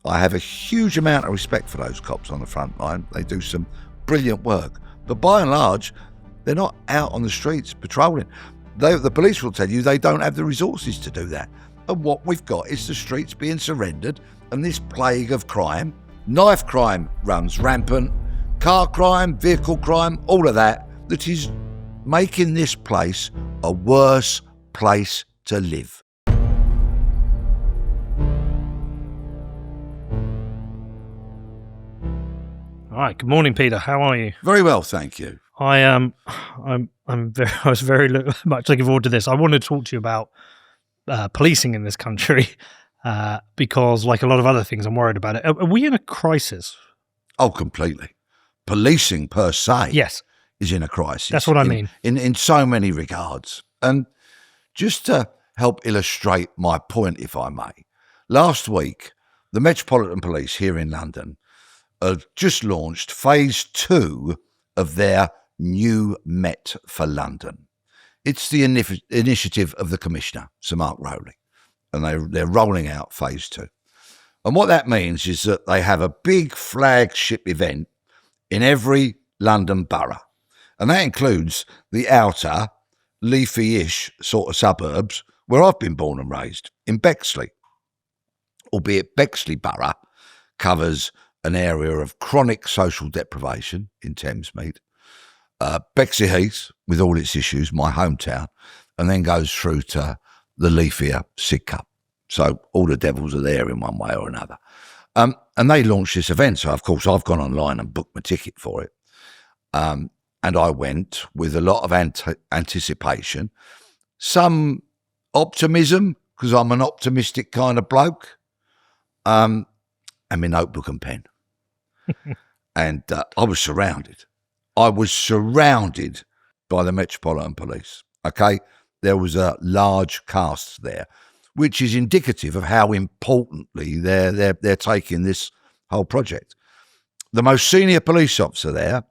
I have a huge amount of respect for those cops on the front line. They do some brilliant work. But by and large, they're not out on the streets patrolling. The police will tell you they don't have the resources to do that. And what we've got is the streets being surrendered and this plague of crime. Knife crime runs rampant, car crime, vehicle crime, all of that is making this place a worse place to live. All right. Good morning, Peter. How are you? Very well, thank you. I was very much looking forward to this. I want to talk to you about policing in this country because, like a lot of other things, I'm worried about it. Are we in a crisis? Oh, completely. Policing per se, yes, is in a crisis. That's what I mean. In so many regards. And just to help illustrate my point, if I may, last week the Metropolitan Police here in London just launched phase 2 of their new Met for London. It's the initiative of the Commissioner, Sir Mark Rowley, and they're rolling out phase 2. And what that means is that they have a big flagship event in every London borough, and that includes the outer, leafy-ish sort of suburbs where I've been born and raised, in Bleksley, albeit Bleksley Borough covers an area of chronic social deprivation in Thamesmead, Bexley Heath, with all its issues, my hometown, and then goes through to the leafier Sidcup. So all the devils are there in one way or another. And they launched this event. So, of course, I've gone online and booked my ticket for it. And I went with a lot of anticipation, some optimism, because I'm an optimistic kind of bloke, and my notebook and pen. And I was surrounded. I was surrounded by the Metropolitan Police, okay? There was a large cast there, which is indicative of how importantly they're taking this whole project. The most senior police officer there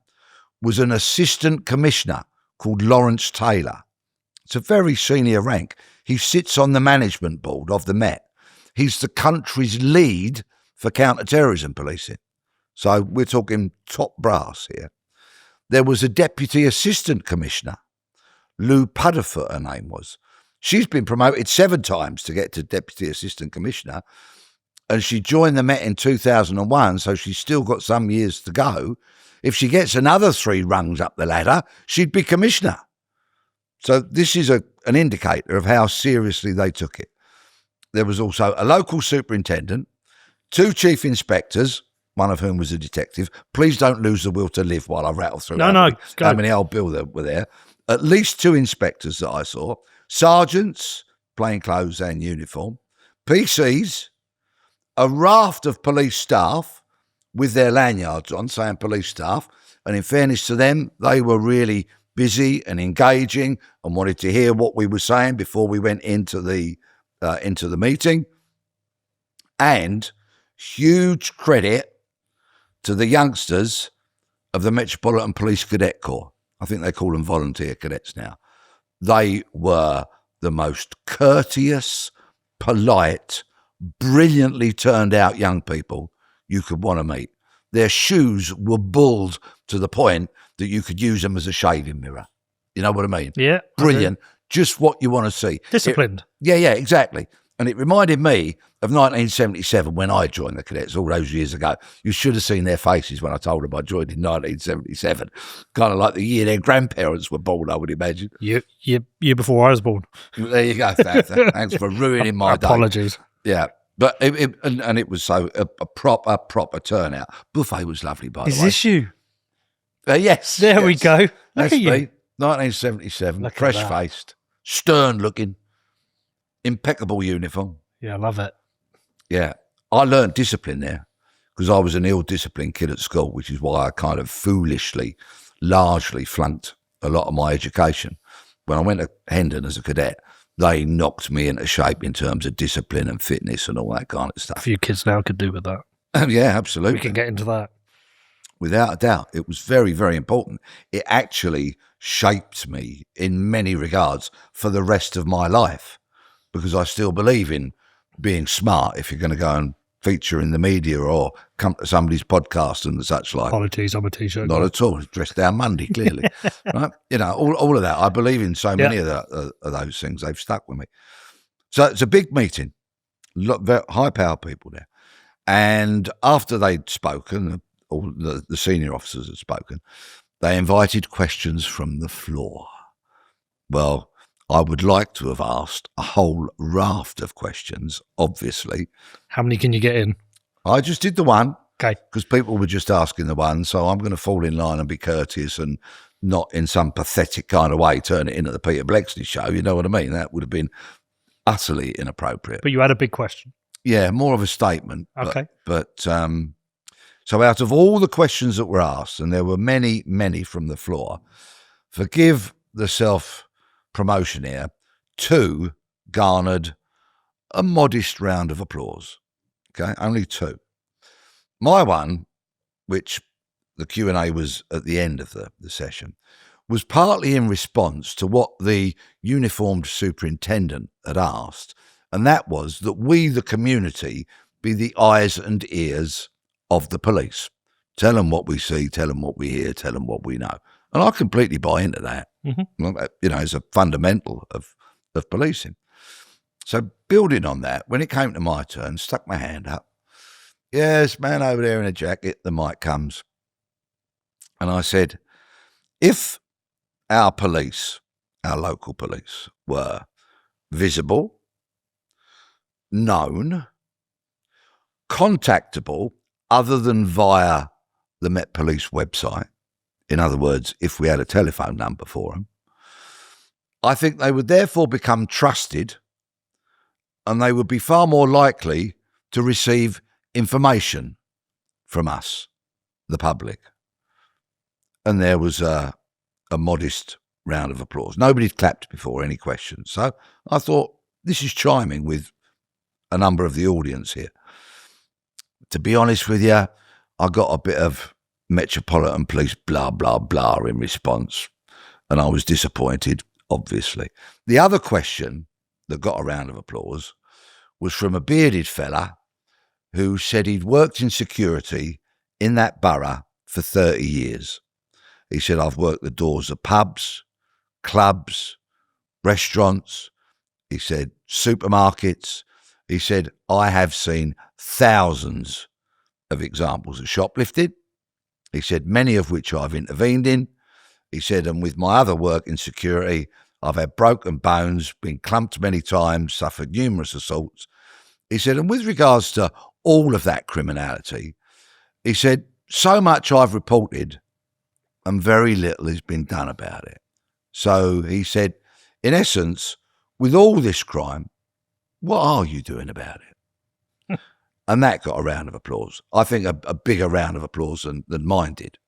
was an assistant commissioner called Lawrence Taylor. It's a very senior rank. He sits on the management board of the Met. He's the country's lead for counter-terrorism policing. So we're talking top brass here. There was a deputy assistant commissioner, Lou Pudderfoot, her name was. She's been promoted 7 times to get to deputy assistant commissioner, and she joined the Met in 2001, so she's still got some years to go. If she gets another 3 rungs up the ladder, she'd be commissioner. So this is an indicator of how seriously they took it. There was also a local superintendent, 2 chief inspectors, one of whom was a detective. Please don't lose the will to live while I rattle through how many old Bill there were there. At least 2 inspectors that I saw, sergeants, plain clothes and uniform, PCs, a raft of police staff with their lanyards on saying police staff. And in fairness to them, they were really busy and engaging and wanted to hear what we were saying before we went into the meeting. And huge credit to the youngsters of the Metropolitan Police Cadet Corps. I think they call them volunteer cadets now. They were the most courteous, polite, brilliantly turned out young people you could want to meet. Their shoes were bulled to the point that you could use them as a shaving mirror. You know what I mean? Yeah. Brilliant. Just what you want to see. Disciplined. Yeah, exactly. And it reminded me of 1977 when I joined the cadets all those years ago. You should have seen their faces when I told them I joined in 1977. Kind of like the year their grandparents were born, I would imagine. Year before I was born. There you go. Thanks for ruining my day. Apologies. Yeah. But it was so a proper turnout. Buffet was lovely, by the way. Is this you? Yes. There we go. That's me. 1977, fresh-faced, stern-looking, impeccable uniform. Yeah, I love it. Yeah. I learned discipline there because I was an ill-disciplined kid at school, which is why I kind of foolishly, largely flunked a lot of my education. When I went to Hendon as a cadet, they knocked me into shape in terms of discipline and fitness and all that kind of stuff. A few kids now could do with that. Yeah, absolutely. We can get into that. Without a doubt. It was very, very important. It actually shaped me in many regards for the rest of my life because I still believe in being smart if you're going to go and feature in the media or come to somebody's podcast and such like. Apologies, I'm a T-shirt. Not at all. Dressed down Monday, clearly. Right? You know, all of that. I believe in so many of those things. They've stuck with me. So it's a big meeting. High-powered people there. And after they'd spoken, all the senior officers had spoken, they invited questions from the floor. Well, I would like to have asked a whole raft of questions, obviously. How many can you get in? I just did the one. Okay. Because people were just asking the one, so I'm going to fall in line and be courteous and not in some pathetic kind of way turn it into the Peter Bleksley show. You know what I mean? That would have been utterly inappropriate. But you had a big question. Yeah, more of a statement. Okay. But so out of all the questions that were asked, and there were many, many from the floor, forgive the self-promotion here, 2 garnered a modest round of applause. Okay, only 2. My one, which the Q&A was at the end of the session, was partly in response to what the uniformed superintendent had asked, and that was that we, the community, be the eyes and ears of the police. Tell them what we see, tell them what we hear, tell them what we know. And I completely buy into that. Mm-hmm. You know, it's a fundamental of policing. So building on that, when it came to my turn, stuck my hand up. Yes, man over there in a jacket, the mic comes. And I said, if our police, our local police, were visible, known, contactable, other than via the Met Police website, in other words, if we had a telephone number for them, I think they would therefore become trusted and they would be far more likely to receive information from us, the public. And there was a modest round of applause. Nobody'd clapped before any questions. So I thought, this is chiming with a number of the audience here. To be honest with you, I got a bit of Metropolitan Police blah, blah, blah in response. And I was disappointed, obviously. The other question that got a round of applause was from a bearded fella who said he'd worked in security in that borough for 30 years. He said, I've worked the doors of pubs, clubs, restaurants. He said, supermarkets. He said, I have seen thousands of examples of shoplifting. He said, many of which I've intervened in. He said, and with my other work in security, I've had broken bones, been clumped many times, suffered numerous assaults. He said, and with regards to all of that criminality, he said, so much I've reported and very little has been done about it. So he said, in essence, with all this crime, what are you doing about it? And that got a round of applause. I think a bigger round of applause than mine did.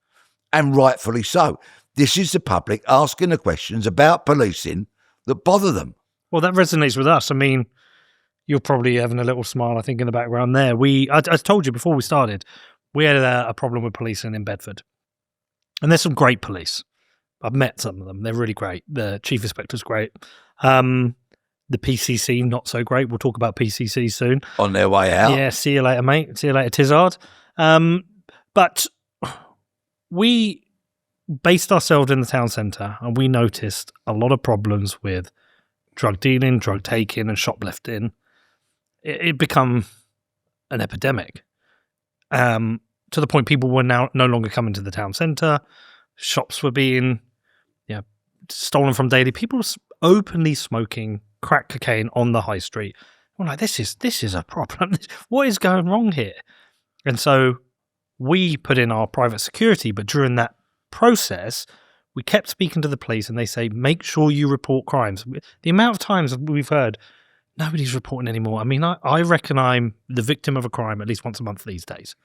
And rightfully so. This is the public asking the questions about policing that bother them. Well, that resonates with us. I mean, you're probably having a little smile, I think, in the background there. I told you before we started, we had a problem with policing in Bedford. And there's some great police. I've met some of them. They're really great. The chief inspector's great. The PCC, not so great. We'll talk about PCC soon. On their way out. Yeah, see you later, mate. See you later, Tizard. But we based ourselves in the town centre and we noticed a lot of problems with drug dealing, drug taking and shoplifting. It become an epidemic. To the point people were now no longer coming to the town centre. Shops were being stolen from daily. People were openly smoking crack cocaine on the high street. I'm like, this is a problem. What is going wrong here? And so we put in our private security, but during that process, we kept speaking to the police and they say, make sure you report crimes. The amount of times we've heard, nobody's reporting anymore. I mean, I reckon I'm the victim of a crime at least once a month these days.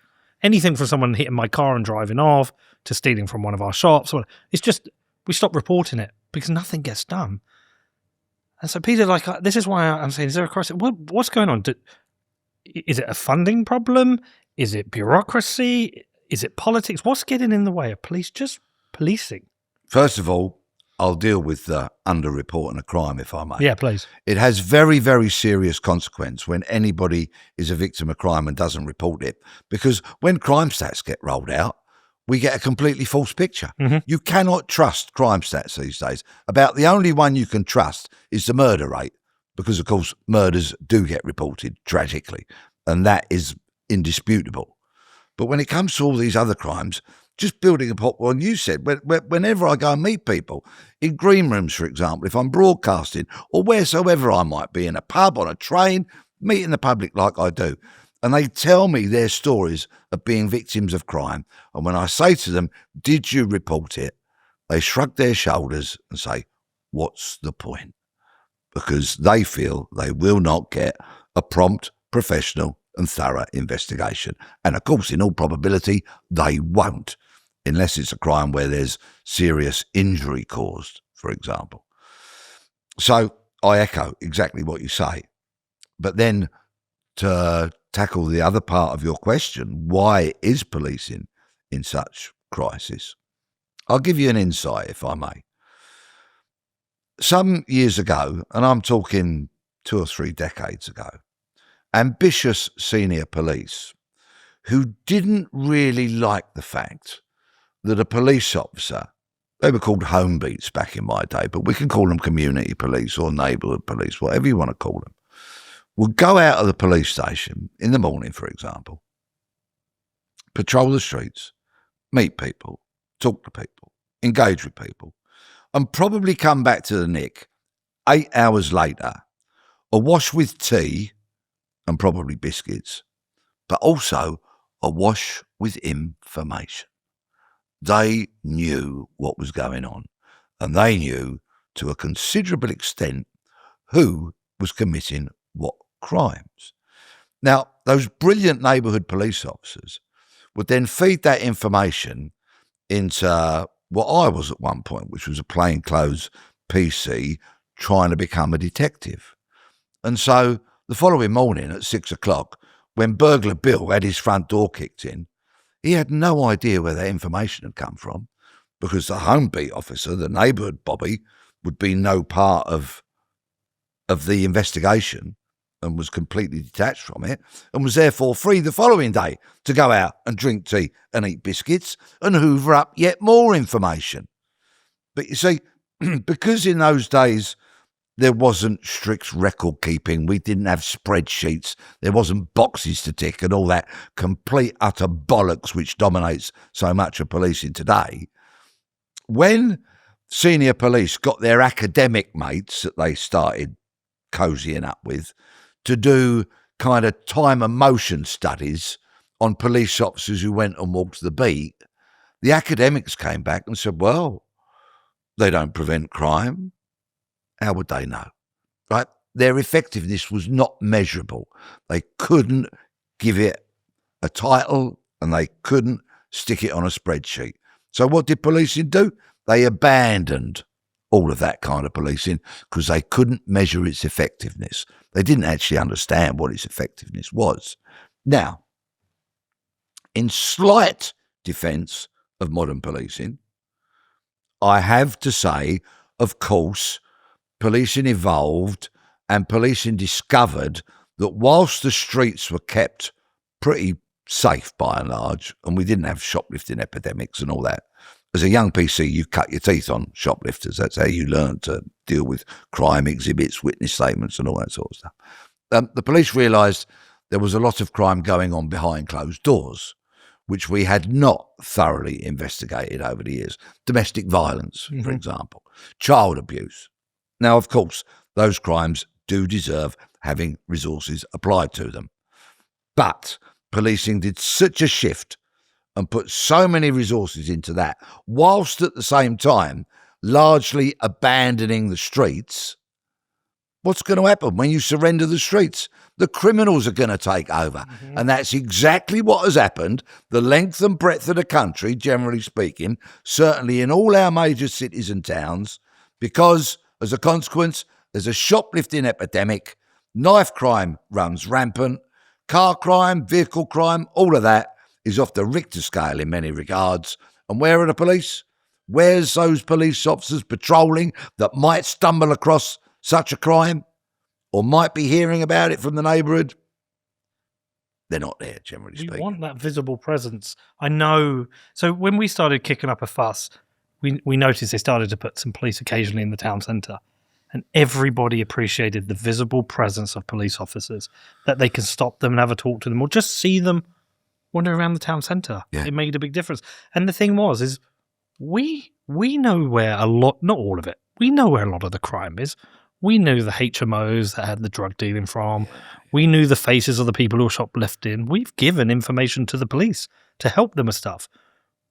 Anything from someone hitting my car and driving off to stealing from one of our shops. It's just, we stop reporting it because nothing gets done. And so Peter, this is why I'm saying, is there a crisis? What's going on? Is it a funding problem? Is it bureaucracy? Is it politics? What's getting in the way of police just policing? First of all, I'll deal with the underreporting a crime, if I may. Yeah, please. It has very, very serious consequence when anybody is a victim of crime and doesn't report it. Because when crime stats get rolled out, we get a completely false picture. Mm-hmm. You cannot trust crime stats these days. About the only one you can trust is the murder rate, because, of course, murders do get reported tragically, and that is indisputable. But when it comes to all these other crimes, just building upon what you said, whenever I go and meet people, in green rooms, for example, if I'm broadcasting or wheresoever I might be, in a pub, on a train, meeting the public like I do, and they tell me their stories of being victims of crime, and when I say to them, did you report it? They shrug their shoulders and say, what's the point? Because they feel they will not get a prompt, professional and thorough investigation. And of course, in all probability, they won't, unless it's a crime where there's serious injury caused, for example. So I echo exactly what you say. But then to tackle the other part of your question, why is policing in such crisis? I'll give you an insight, if I may. Some years ago, and I'm talking 2 or 3 decades ago, ambitious senior police who didn't really like the fact that a police officer, they were called home beats back in my day, but we can call them community police or neighbourhood police, whatever you want to call them, would go out of the police station in the morning, for example, patrol the streets, meet people, talk to people, engage with people, and probably come back to the nick 8 hours later, awash with tea and probably biscuits, but also awash with information. They knew what was going on, and they knew to a considerable extent who was committing what crimes. Now, those brilliant neighbourhood police officers would then feed that information into what I was at one point, which was a plainclothes PC trying to become a detective. And so the following morning at 6 o'clock, when burglar Bill had his front door kicked in, he had no idea where that information had come from, because the home beat officer, the neighbourhood Bobby, would be no part of the investigation and was completely detached from it, and was therefore free the following day to go out and drink tea and eat biscuits and hoover up yet more information. But you see, because in those days there wasn't strict record keeping, we didn't have spreadsheets, there wasn't boxes to tick and all that complete utter bollocks which dominates so much of policing today, when senior police got their academic mates that they started cozying up with to do kind of time and motion studies on police officers who went and walked the beat, the academics came back and said, well, they don't prevent crime. How would they know? Right? Their effectiveness was not measurable. They couldn't give it a title and they couldn't stick it on a spreadsheet. So what did policing do? They abandoned all of that kind of policing because they couldn't measure its effectiveness. They didn't actually understand what its effectiveness was. Now, in slight defence of modern policing, I have to say, of course, policing evolved and policing discovered that whilst the streets were kept pretty safe by and large, and we didn't have shoplifting epidemics and all that, as a young PC, you cut your teeth on shoplifters. That's how you learn to deal with crime exhibits, witness statements and all that sort of stuff. The police realised there was a lot of crime going on behind closed doors, which we had not thoroughly investigated over the years. Domestic violence, for example, child abuse. Now, of course, those crimes do deserve having resources applied to them. But policing did such a shift and put so many resources into that, whilst at the same time largely abandoning the streets. What's going to happen when you surrender the streets? The criminals are going to take over. And that's exactly what has happened, the length and breadth of the country, generally speaking, certainly in all our major cities and towns, because as a consequence, there's a shoplifting epidemic, knife crime runs rampant, car crime, vehicle crime, all of that is off the Richter scale in many regards. And where are the police? Where's those police officers patrolling that might stumble across such a crime or might be hearing about it from the neighbourhood? They're not there, generally speaking. We want that visible presence. I know. So when we started kicking up a fuss, we noticed they started to put some police occasionally in the town centre. And everybody appreciated the visible presence of police officers, that they can stop them and have a talk to them or just see them wander around the town centre. Yeah. It made a big difference. And the thing is we know where a lot, not all of it, we know where a lot of the crime is. We knew the HMOs that had the drug dealing from. We knew the faces of the people who were shoplifting. We've given information to the police to help them with stuff.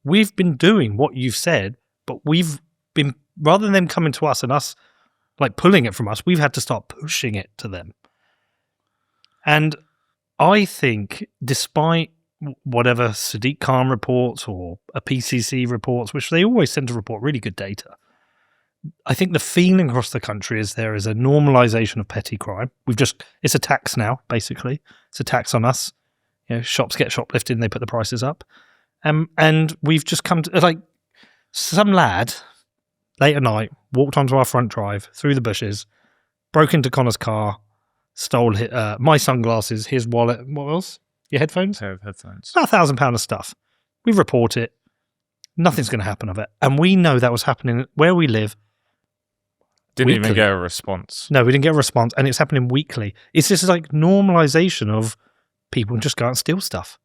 We've been doing what you've said, but we've been, rather than them coming to us and us like pulling it from us, we've had to start pushing it to them. And I think despite whatever Sadiq Khan reports or a PCC reports, which they always tend to report really good data, I think the feeling across the country is there is a normalization of petty crime. It's a tax now, basically. It's a tax on us. You know, shops get shoplifted and they put the prices up. And we've just come to, like, some lad late at night walked onto our front drive through the bushes, broke into Connor's car, stole my sunglasses, his wallet, what else? Your headphones? Pair of headphones. About £1,000 of stuff. We report it. Nothing's going to happen of it. And we know that was happening where we live. Didn't even weekly. get a response. No, we didn't get a response, and it's happening weekly. It's just like normalization of people just go out and steal stuff.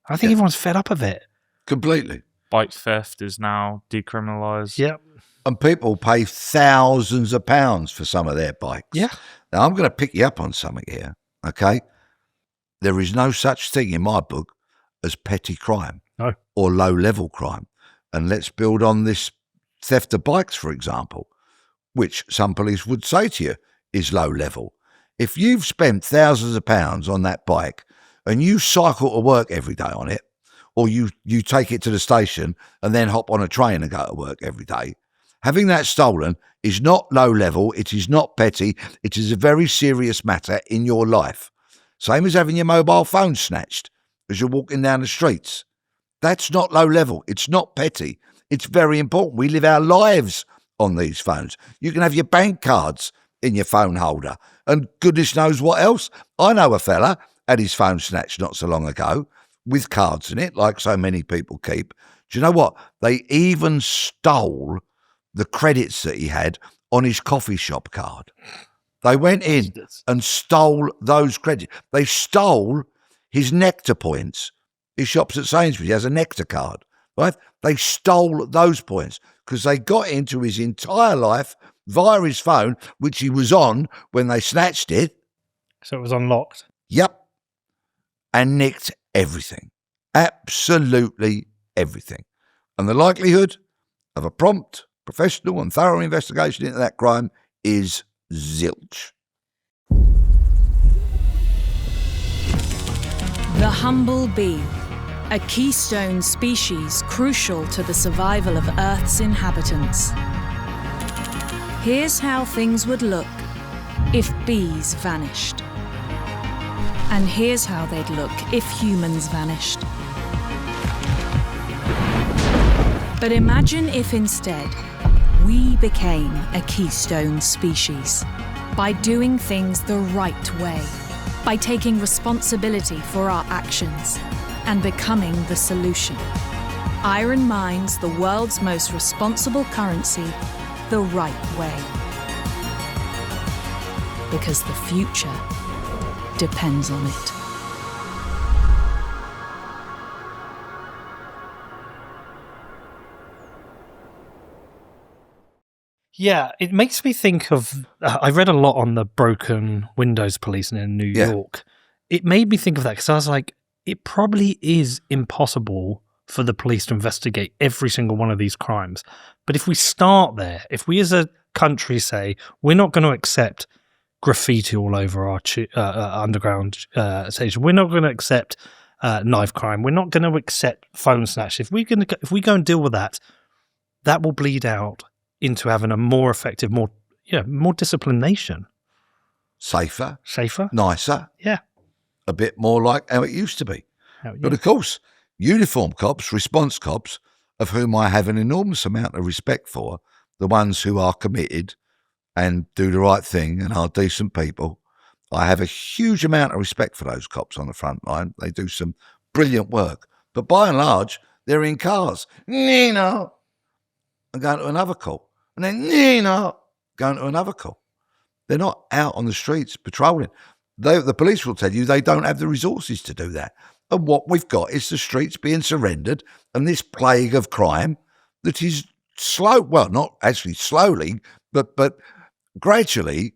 I think everyone's fed up of it. Completely. Bike theft is now decriminalised. Yeah. And people pay thousands of pounds for some of their bikes. Yeah. Now, I'm going to pick you up on something here, okay? There is no such thing in my book as petty crime or low-level crime. And let's build on this theft of bikes, for example, which some police would say to you is low level. If you've spent thousands of pounds on that bike and you cycle to work every day on it, or you take it to the station and then hop on a train and go to work every day, having that stolen is not low level, it is not petty, it is a very serious matter in your life. Same as having your mobile phone snatched as you're walking down the streets. That's not low level, it's not petty, it's very important. We live our lives on these phones. You can have your bank cards in your phone holder and goodness knows what else. I know a fella had his phone snatched not so long ago with cards in it, like so many people keep. Do you know what? They even stole the credits that he had on his coffee shop card. They went in and stole those credits. They stole his Nectar points. He shops at Sainsbury's. He has a Nectar card, right? They stole those points because they got into his entire life via his phone, which he was on when they snatched it. So it was unlocked. Yep. And nicked everything. Absolutely everything. And the likelihood of a prompt, professional and thorough investigation into that crime is zilch. The humble bee, a keystone species crucial to the survival of Earth's inhabitants. Here's how things would look if bees vanished. And here's how they'd look if humans vanished. But imagine if instead we became a keystone species by doing things the right way, by taking responsibility for our actions and becoming the solution. Iron mines the world's most responsible currency the right way. Because the future depends on it. Yeah, it makes me think of, I read a lot on the broken windows policing in New York. It made me think of that because I was like, it probably is impossible for the police to investigate every single one of these crimes. But if we start there, if we as a country say, we're not going to accept graffiti all over our underground station, we're not going to accept knife crime, we're not going to accept phone snatch. If we go and deal with that, that will bleed out into having a more effective, more disciplined nation. Safer. Nicer. Yeah. A bit more like how it used to be. But of course, uniform cops, response cops, of whom I have an enormous amount of respect for, the ones who are committed and do the right thing and are decent people. I have a huge amount of respect for those cops on the front line. They do some brilliant work. But by and large, they're in cars. Nino! And going to another call. And then Nino! Going to another call. They're not out on the streets patrolling. The police will tell you they don't have the resources to do that. And what we've got is the streets being surrendered and this plague of crime that is not actually slowly, but gradually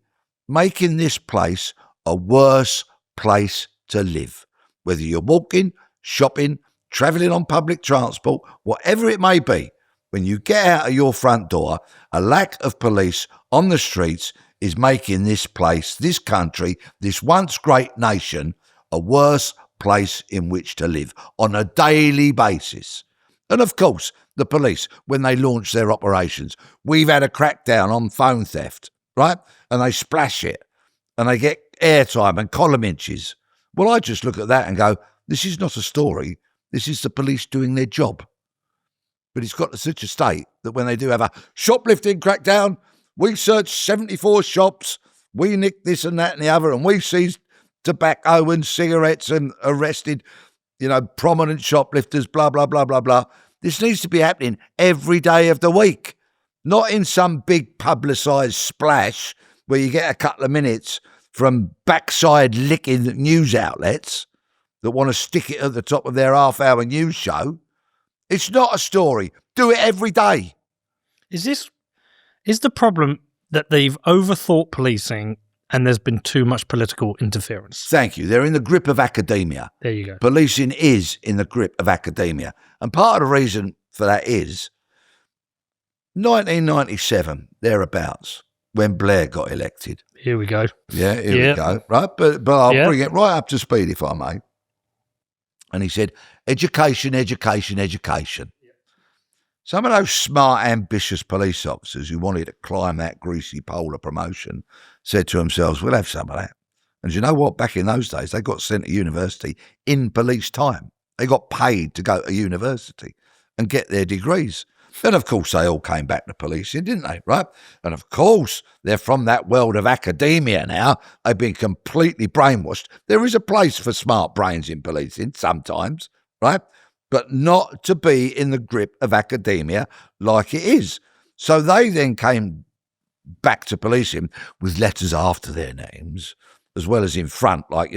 making this place a worse place to live. Whether you're walking, shopping, travelling on public transport, whatever it may be, when you get out of your front door, a lack of police on the streets is making this place, this country, this once great nation, a worse place in which to live on a daily basis. And of course, the police, when they launch their operations, we've had a crackdown on phone theft, right? And they splash it and they get airtime and column inches. Well, I just look at that and go, this is not a story. This is the police doing their job. But it's got to such a state that when they do have a shoplifting crackdown, we searched 74 shops, we nicked this and that and the other, and we seized tobacco and cigarettes and arrested, prominent shoplifters, blah, blah, blah, blah, blah. This needs to be happening every day of the week, not in some big publicised splash where you get a couple of minutes from backside licking news outlets that want to stick it at the top of their half-hour news show. It's not a story. Do it every day. Is the problem that they've overthought policing and there's been too much political interference? Thank you. They're in the grip of academia. There you go. Policing is in the grip of academia. And part of the reason for that is 1997, thereabouts, when Blair got elected. Here we go. Yeah, here we go. Right, but I'll bring it right up to speed if I may. And he said, education, education, education. Some of those smart, ambitious police officers who wanted to climb that greasy pole of promotion said to themselves, we'll have some of that. And you know what? Back in those days, they got sent to university in police time. They got paid to go to university and get their degrees. And of course, they all came back to policing, didn't they? Right? And of course, they're from that world of academia now. They've been completely brainwashed. There is a place for smart brains in policing sometimes, right? But not to be in the grip of academia like it is. So they then came back to policing with letters after their names, as well as in front, like,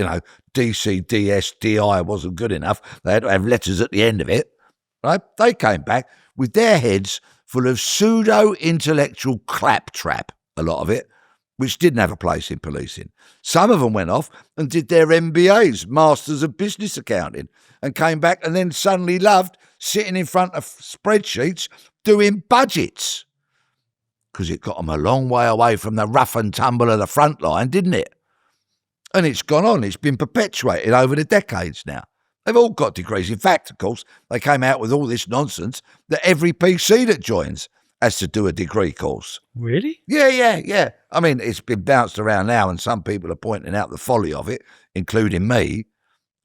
DC, DS, DI wasn't good enough. They had to have letters at the end of it, right? They came back with their heads full of pseudo-intellectual claptrap, a lot of it, which didn't have a place in policing. Some of them went off and did their MBAs, Masters of Business Accounting, and came back and then suddenly loved sitting in front of spreadsheets doing budgets. Because it got them a long way away from the rough and tumble of the front line, didn't it? And it's gone on. It's been perpetuated over the decades now. They've all got degrees. In fact, of course, they came out with all this nonsense that every PC that joins has to do a degree course. Really? Yeah. I mean, it's been bounced around now and some people are pointing out the folly of it, including me,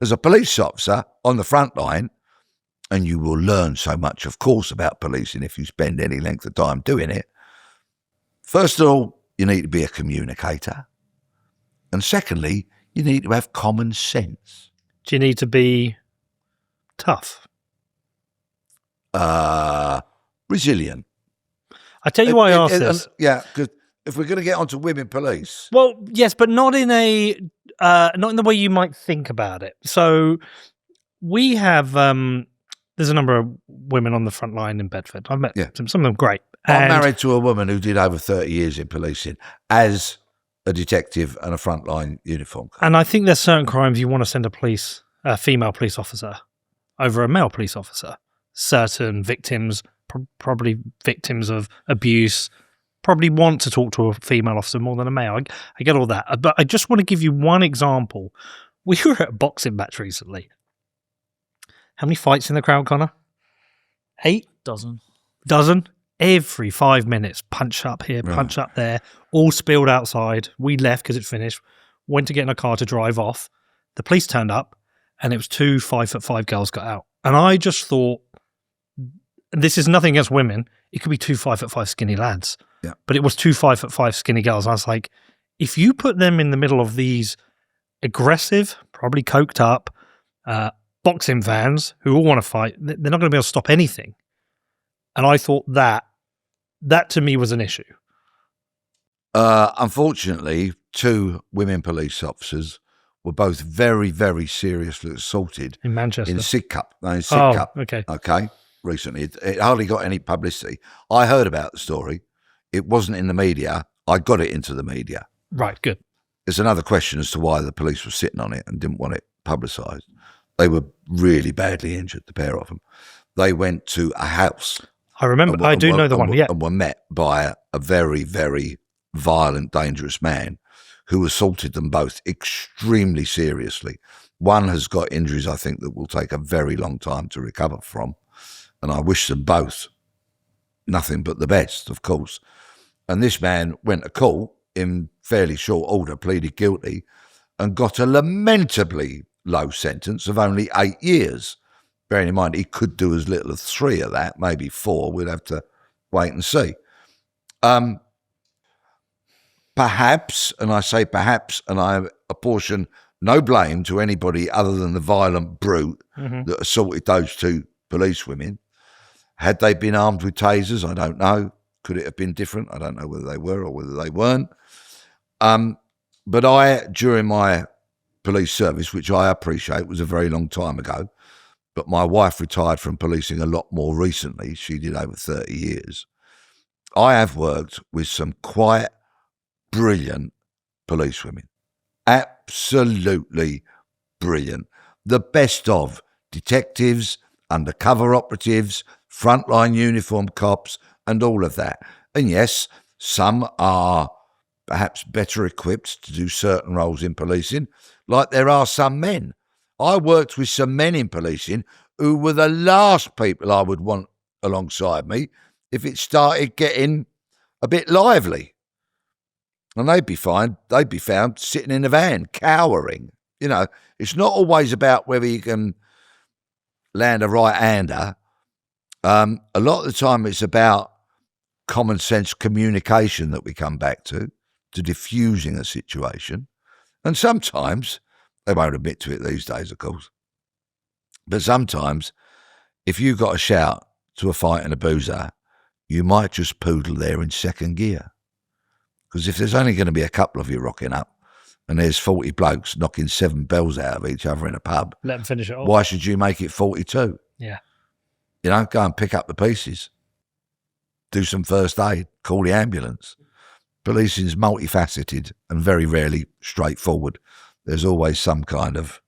as a police officer on the front line. And you will learn so much, of course, about policing if you spend any length of time doing it. First of all, you need to be a communicator. And secondly, you need to have common sense. Do you need to be tough? Resilient. I tell you why I asked this. Because if we're going to get onto women police. Well, yes, but not in the way you might think about it. So we have, there's a number of women on the front line in Bedford. I've met some of them great. I'm married to a woman who did over 30 years in policing as a detective and a frontline uniform. And I think there's certain crimes you want to send a female police officer over a male police officer. Certain victims, probably victims of abuse, probably want to talk to a female officer more than a male. I get all that. But I just want to give you one example. We were at a boxing match recently. How many fights in the crowd, Connor? 8? Dozen? Every 5 minutes, punch up here, punch up there, all spilled outside. We left because it finished, went to get in a car to drive off. The police turned up and it was 2 5'5" girls got out. And I just thought, this is nothing against women. It could be 2 5'5" skinny lads. Yeah. But it was 2 5'5" skinny girls. I was like, if you put them in the middle of these aggressive, probably coked up, boxing fans who all want to fight, they're not going to be able to stop anything. And I thought that to me was an issue. Unfortunately, 2 women police officers were both very, very seriously assaulted In Manchester. in Sidcup. Okay. Okay, recently. It hardly got any publicity. I heard about the story. It wasn't in the media. I got it into the media. Right, good. There's another question as to why the police were sitting on it and didn't want it publicised. They were really badly injured, the pair of them. They went to a house. I remember. I do know the one, yeah. And were met by a very, very violent, dangerous man who assaulted them both extremely seriously. One has got injuries, I think, that will take a very long time to recover from. And I wish them both nothing but the best, of course. And this man went to court in fairly short order, pleaded guilty, and got a lamentably low sentence of only 8 years. Bearing in mind, he could do as little as 3 of that, maybe 4. We'd have to wait and see. Perhaps, and I say perhaps, and I apportion no blame to anybody other than the violent brute that assaulted those 2 police women. Had they been armed with tasers? I don't know. Could it have been different? I don't know whether they were or whether they weren't. But I, during my police service, which I appreciate was a very long time ago, but my wife retired from policing a lot more recently. She did over 30 years. I have worked with some quite brilliant policewomen. Absolutely brilliant. The best of detectives, undercover operatives, frontline uniform cops, and all of that. And yes, some are perhaps better equipped to do certain roles in policing, like there are some men. I worked with some men in policing who were the last people I would want alongside me if it started getting a bit lively. And they'd be found sitting in a van, cowering. You know, it's not always about whether you can land a right-hander. A lot of the time it's about common sense communication that we come back to diffusing a situation. And sometimes, they won't admit to it these days, of course, but sometimes if you got a shout to a fight and a boozer, you might just poodle there in second gear. Because if there's only going to be a couple of you rocking up and there's 40 blokes knocking 7 bells out of each other in a pub, let them finish it off. Why should you make it 42? Yeah. You know, go and pick up the pieces. Do some first aid. Call the ambulance. Policing's multifaceted and very rarely straightforward. There's always some kind of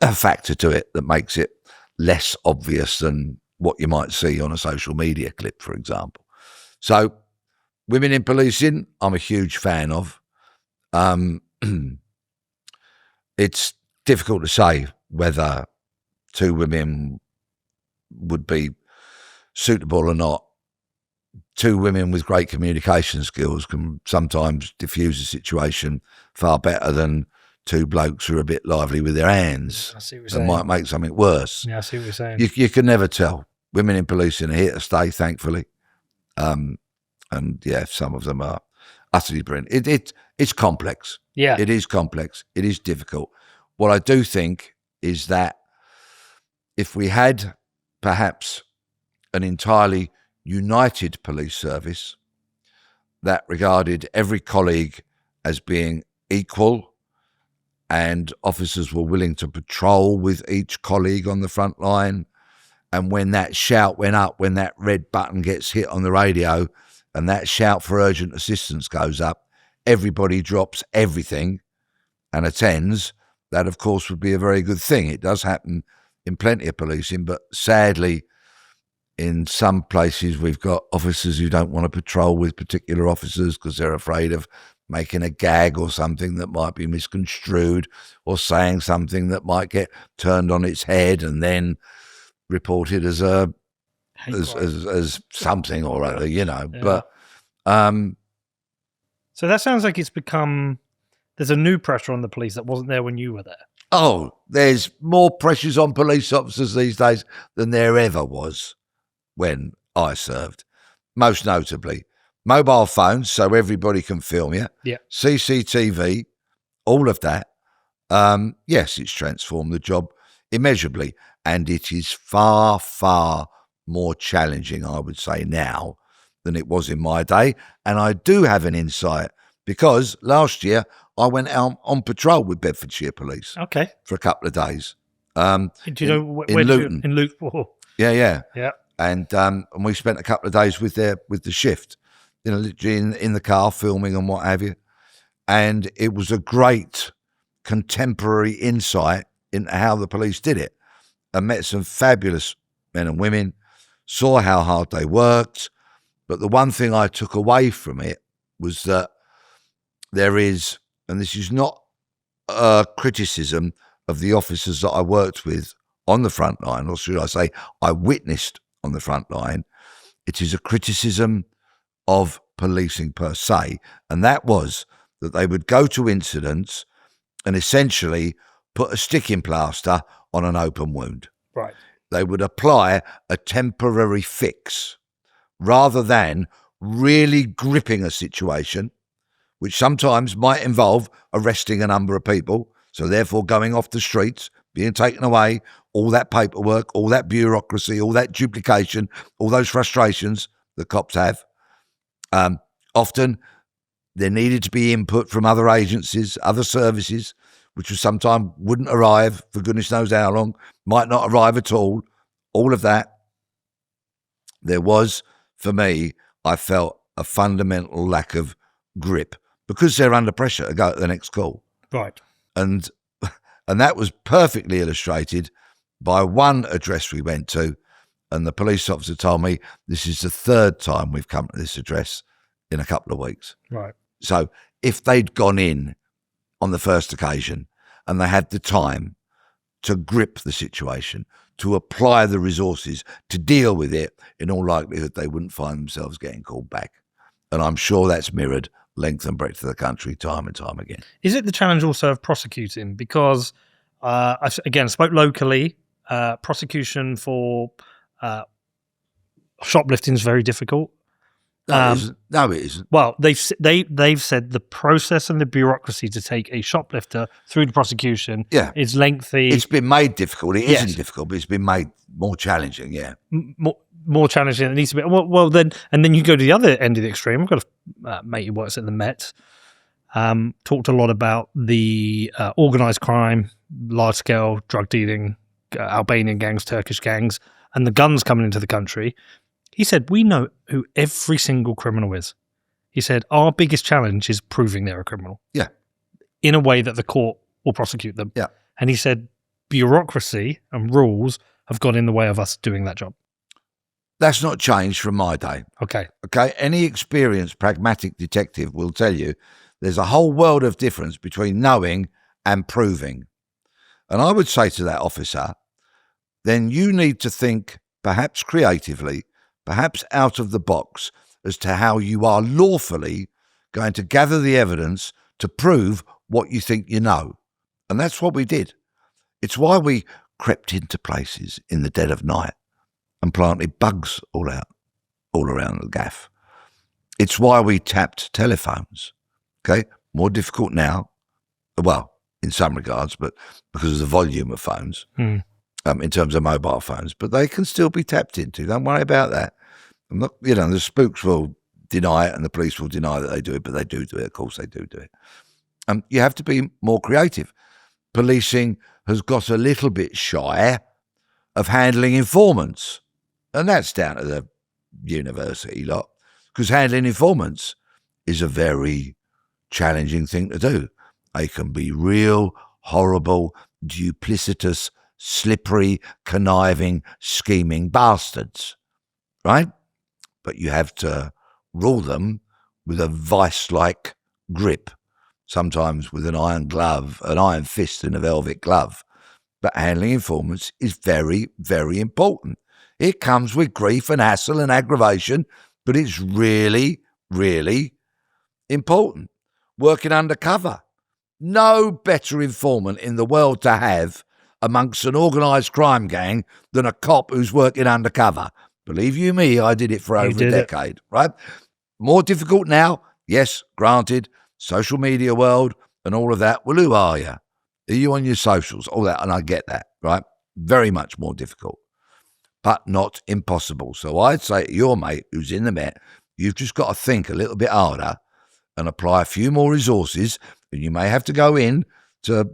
a factor to it that makes it less obvious than what you might see on a social media clip, for example. So, women in policing, I'm a huge fan of. It's difficult to say whether 2 women would be suitable or not. 2 women with great communication skills can sometimes diffuse a situation far better than 2 blokes who are a bit lively with their hands. I see what you're and saying. might make something worse. Yeah, I see what you're saying. You can never tell. Women in policing are here to stay, thankfully. And yeah, some of them are utterly brilliant. It's complex. Yeah. It is complex. It is difficult. What I do think is that if we had perhaps an entirely united police service that regarded every colleague as being equal and officers were willing to patrol with each colleague on the front line, and when that shout went up, when that red button gets hit on the radio and that shout for urgent assistance goes up, everybody drops everything and attends. That, of course, would be a very good thing. It does happen in plenty of policing, but sadly, in some places, we've got officers who don't want to patrol with particular officers because they're afraid of making a gag or something that might be misconstrued, or saying something that might get turned on its head and then reported as as something or other, you know. Yeah. But so that sounds like it's become, there's a new pressure on the police that wasn't there when you were there. oh, there's more pressures on police officers these days than there ever was when I served. Most notably, mobile phones, so everybody can film you. Yeah. CCTV, all of that. Yes, it's transformed the job immeasurably, and it is far, far more challenging, I would say, now than it was in my day. And I do have an insight because last year I went out on patrol with Bedfordshire Police Okay. for a couple of days. Do you know where in did you- Luton? in Luton. Oh, Yeah. yeah. And we spent a couple of days with the shift, literally in the car filming and what have you. And it was a great contemporary insight into how the police did it. I met some fabulous men and women, saw how hard they worked. But the one thing I took away from it was that there is, and this is not a criticism of the officers that I worked with on the front line, or should I say I witnessed on the front line, it is a criticism of policing per se, and that was that they would go to incidents and essentially put a sticking plaster on an open wound. Right. They would apply a temporary fix rather than really gripping a situation, which sometimes might involve arresting a number of people, so therefore going off the streets, being taken away, all that paperwork, all that bureaucracy, all that duplication, all those frustrations that cops have. Often there needed to be input from other agencies, other services, which was sometimes wouldn't arrive for goodness knows how long, might not arrive at all of that. There was, for me, I felt a fundamental lack of grip because they're under pressure to go to the next call. Right. And that was perfectly illustrated by one address we went to, and the police officer told me this is the third time we've come to this address in a couple of weeks. Right. So if they'd gone in on the first occasion and they had the time to grip the situation, to apply the resources, to deal with it, in all likelihood they wouldn't find themselves getting called back. And I'm sure that's mirrored length and breadth of the country time and time again. Is it the challenge also of prosecuting? Because, I spoke locally, prosecution for shoplifting is very difficult. No, it isn't. Well, they've said the process and the bureaucracy to take a shoplifter through the prosecution is lengthy. It's been made difficult. It Yes. isn't difficult, but it's been made more challenging, yeah. More challenging than it needs to be. Well, then you go to the other end of the extreme. I've got a mate who works at the Met. Talked a lot about the organised crime, large-scale drug dealing, Albanian gangs, Turkish gangs, and the guns coming into the country. He said, we know who every single criminal is. He said, our biggest challenge is proving they're a criminal. Yeah. In a way that the court will prosecute them. Yeah. And he said, bureaucracy and rules have got in the way of us doing that job. That's not changed from my day. Okay. Any experienced, pragmatic detective will tell you there's a whole world of difference between knowing and proving. And I would say to that officer, then you need to think perhaps creatively, perhaps out of the box, as to how you are lawfully going to gather the evidence to prove what you think you know. And that's what we did. It's why we crept into places in the dead of night and planted bugs all around the gaff. It's why we tapped telephones. More difficult now, well, in some regards, but because of the volume of phones, in terms of mobile phones, but they can still be tapped into. Don't worry about that. I'm not, the spooks will deny it and the police will deny that they do it, but they do it. Of course they do it. You have to be more creative. Policing has got a little bit shy of handling informants, and that's down to the university lot, because handling informants is a very challenging thing to do. They can be real, horrible, duplicitous, slippery, conniving, scheming bastards, right? But you have to rule them with a vice-like grip, sometimes with an iron glove, an iron fist and a velvet glove. But handling informants is very, very important. It comes with grief and hassle and aggravation, but it's really, really important. Working undercover. No better informant in the world to have amongst an organised crime gang than a cop who's working undercover, Believe you me, I did it for You over a did it. decade, right? More difficult now, yes, granted. Social media world and all of that. Well, who are you? Are you on your socials? All that, and I get that, right? Very much more difficult, but not impossible. So I'd say to your mate who's in the Met, you've just got to think a little bit harder and apply a few more resources, and you may have to go in to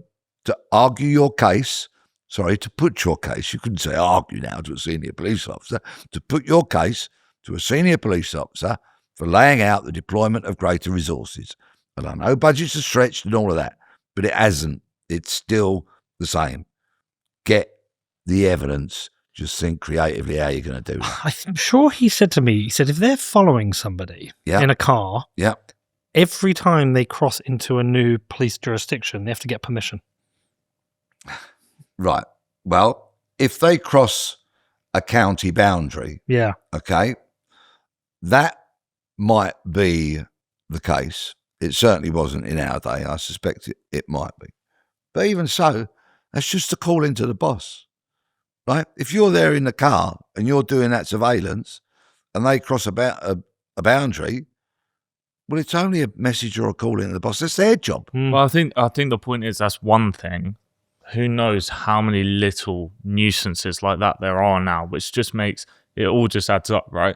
argue your case. Sorry, to put your case. You couldn't say argue now to a senior police officer. To put your case to a senior police officer for laying out the deployment of greater resources. And I know budgets are stretched and all of that, but it hasn't. It's still the same. Get the evidence. Just think creatively how you're going to do that. I'm sure he said to me, he said, if they're following somebody in a car, every time they cross into a new police jurisdiction, they have to get permission. Right. Well, if they cross a county boundary, okay, that might be the case. It certainly wasn't in our day. I suspect it might be. But even so, that's just a call into the boss, right? If you're there in the car and you're doing that surveillance and they cross about a boundary, well, it's only a message or a call into the boss. That's their job. Well, I think the point is that's one thing. Who knows how many little nuisances like that there are now, which just makes it all just adds up, right?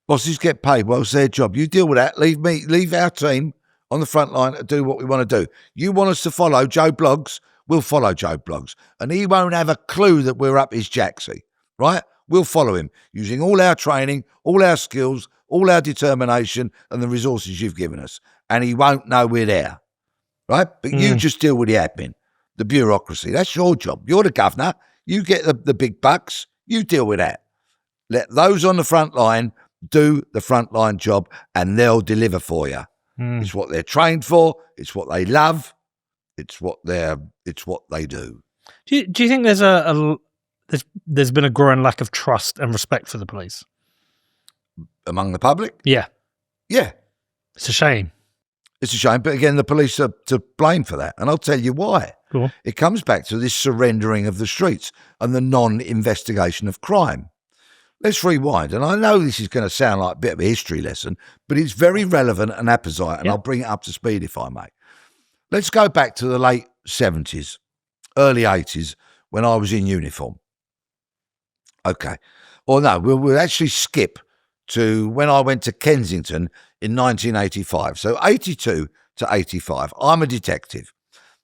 Bosses get paid. Well, it's their job. You deal with that. Leave our team on the front line to do what we want to do. You want us to follow Joe Bloggs, we'll follow Joe Bloggs. And he won't have a clue that we're up his jacksie, right? We'll follow him using all our training, all our skills, all our determination and the resources you've given us. And he won't know we're there, right? But you just deal with the admin, the bureaucracy. That's your job. You're the governor. You get the big bucks. You deal with that. Let those on the front line do the frontline job and they'll deliver for you. It's what they're trained for. It's what they love. It's what they do. Do you think there's been a growing lack of trust and respect for the police Among the public? Yeah. It's a shame. It's a shame, but again, the police are to blame for that, and I'll tell you why. Cool. It comes back to this surrendering of the streets and the non-investigation of crime. Let's rewind, and I know this is going to sound like a bit of a history lesson, but it's very relevant and apposite, and I'll bring it up to speed if I may. Let's go back to the late 70s, early 80s, when I was in uniform. Okay. Or no, we'll actually skip to when I went to Kensington in 1985. So 82 to 85. I'm a detective.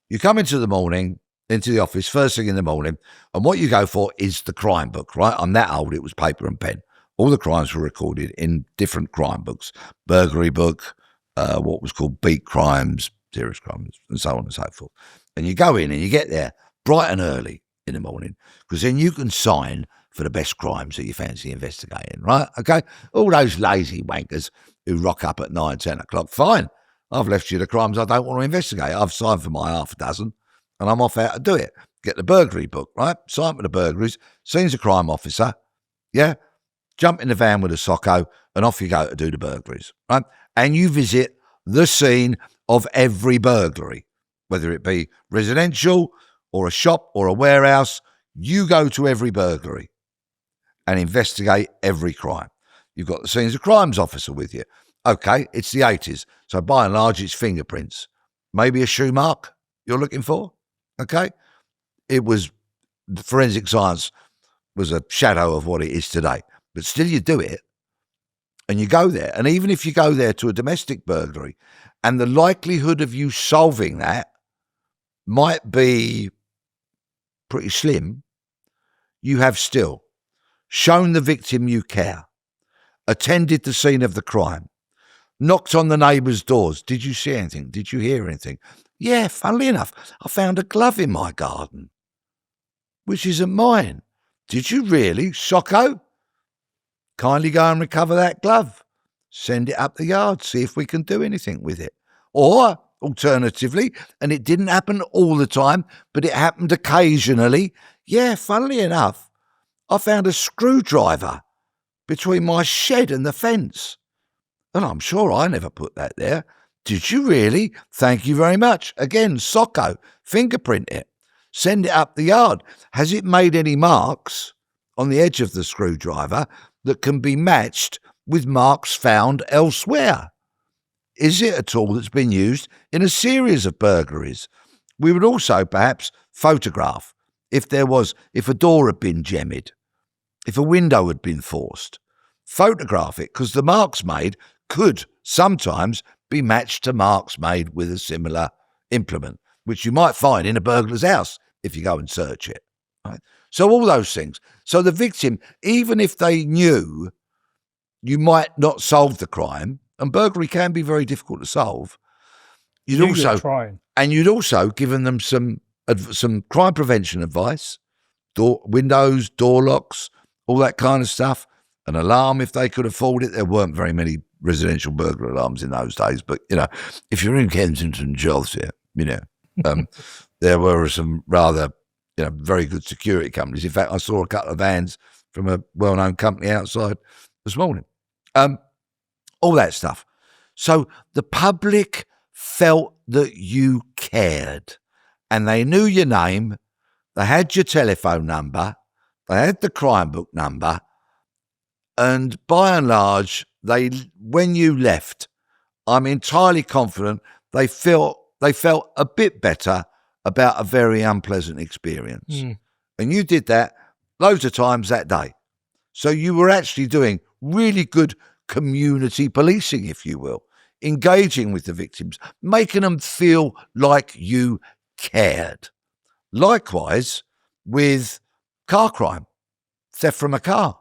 You come into the office first thing in the morning, and what you go for is the crime book, right? I'm that old, it was paper and pen. All the crimes were recorded in different crime books. Burglary book, what was called beat crimes, serious crimes, and so on and so forth. And you go in and you get there bright and early in the morning, because then you can sign for the best crimes that you fancy investigating, right? Okay? All those lazy wankers who rock up at 9, 10 o'clock, fine. I've left you the crimes I don't want to investigate. I've signed for my half a dozen, and I'm off out to do it. Get the burglary book, right? Sign for the burglaries, scenes a crime officer, yeah? Jump in the van with a socko, and off you go to do the burglaries, right? And you visit the scene of every burglary, whether it be residential or a shop or a warehouse. You go to every burglary and investigate every crime. You've got the scenes of crimes officer with you. Okay, it's the 80s, so by and large it's fingerprints. Maybe a shoe mark you're looking for, okay? It was, forensic science was a shadow of what it is today, but still you do it and you go there. And even if you go there to a domestic burglary and the likelihood of you solving that might be pretty slim, you have still shown the victim you care, attended the scene of the crime, knocked on the neighbours' doors. Did you see anything? Did you hear anything? Yeah, funnily enough, I found a glove in my garden, which isn't mine. Did you really? Socko? Kindly go and recover that glove. Send it up the yard, see if we can do anything with it. Or, alternatively, and it didn't happen all the time, but it happened occasionally, yeah, funnily enough, I found a screwdriver between my shed and the fence. And I'm sure I never put that there. Did you really? Thank you very much. Again, socko, fingerprint it. Send it up the yard. Has it made any marks? on the edge of the screwdriver that can be matched with marks found elsewhere? Is it a tool that's been used in a series of burglaries? We would also perhaps photograph if a door had been gemmed, if a window had been forced. Photograph it, because the marks made could sometimes be matched to marks made with a similar implement, which you might find in a burglar's house if you go and search it. Right? So all those things. So the victim, even if they knew you might not solve the crime, and burglary can be very difficult to solve, you'd also given them some crime prevention advice, windows, door locks, all that kind of stuff, an alarm if they could afford it. There weren't very many residential burglar alarms in those days, but, if you're in Kensington, Chelsea, there were some rather, very good security companies. In fact, I saw a couple of vans from a well-known company outside this morning. All that stuff. So the public felt that you cared, and they knew your name, they had your telephone number, they had the crime book number, and by and large, when you left, I'm entirely confident they felt a bit better about a very unpleasant experience. Mm. And you did that loads of times that day. So you were actually doing really good community policing, if you will, engaging with the victims, making them feel like you cared. Likewise with car crime, theft from a car.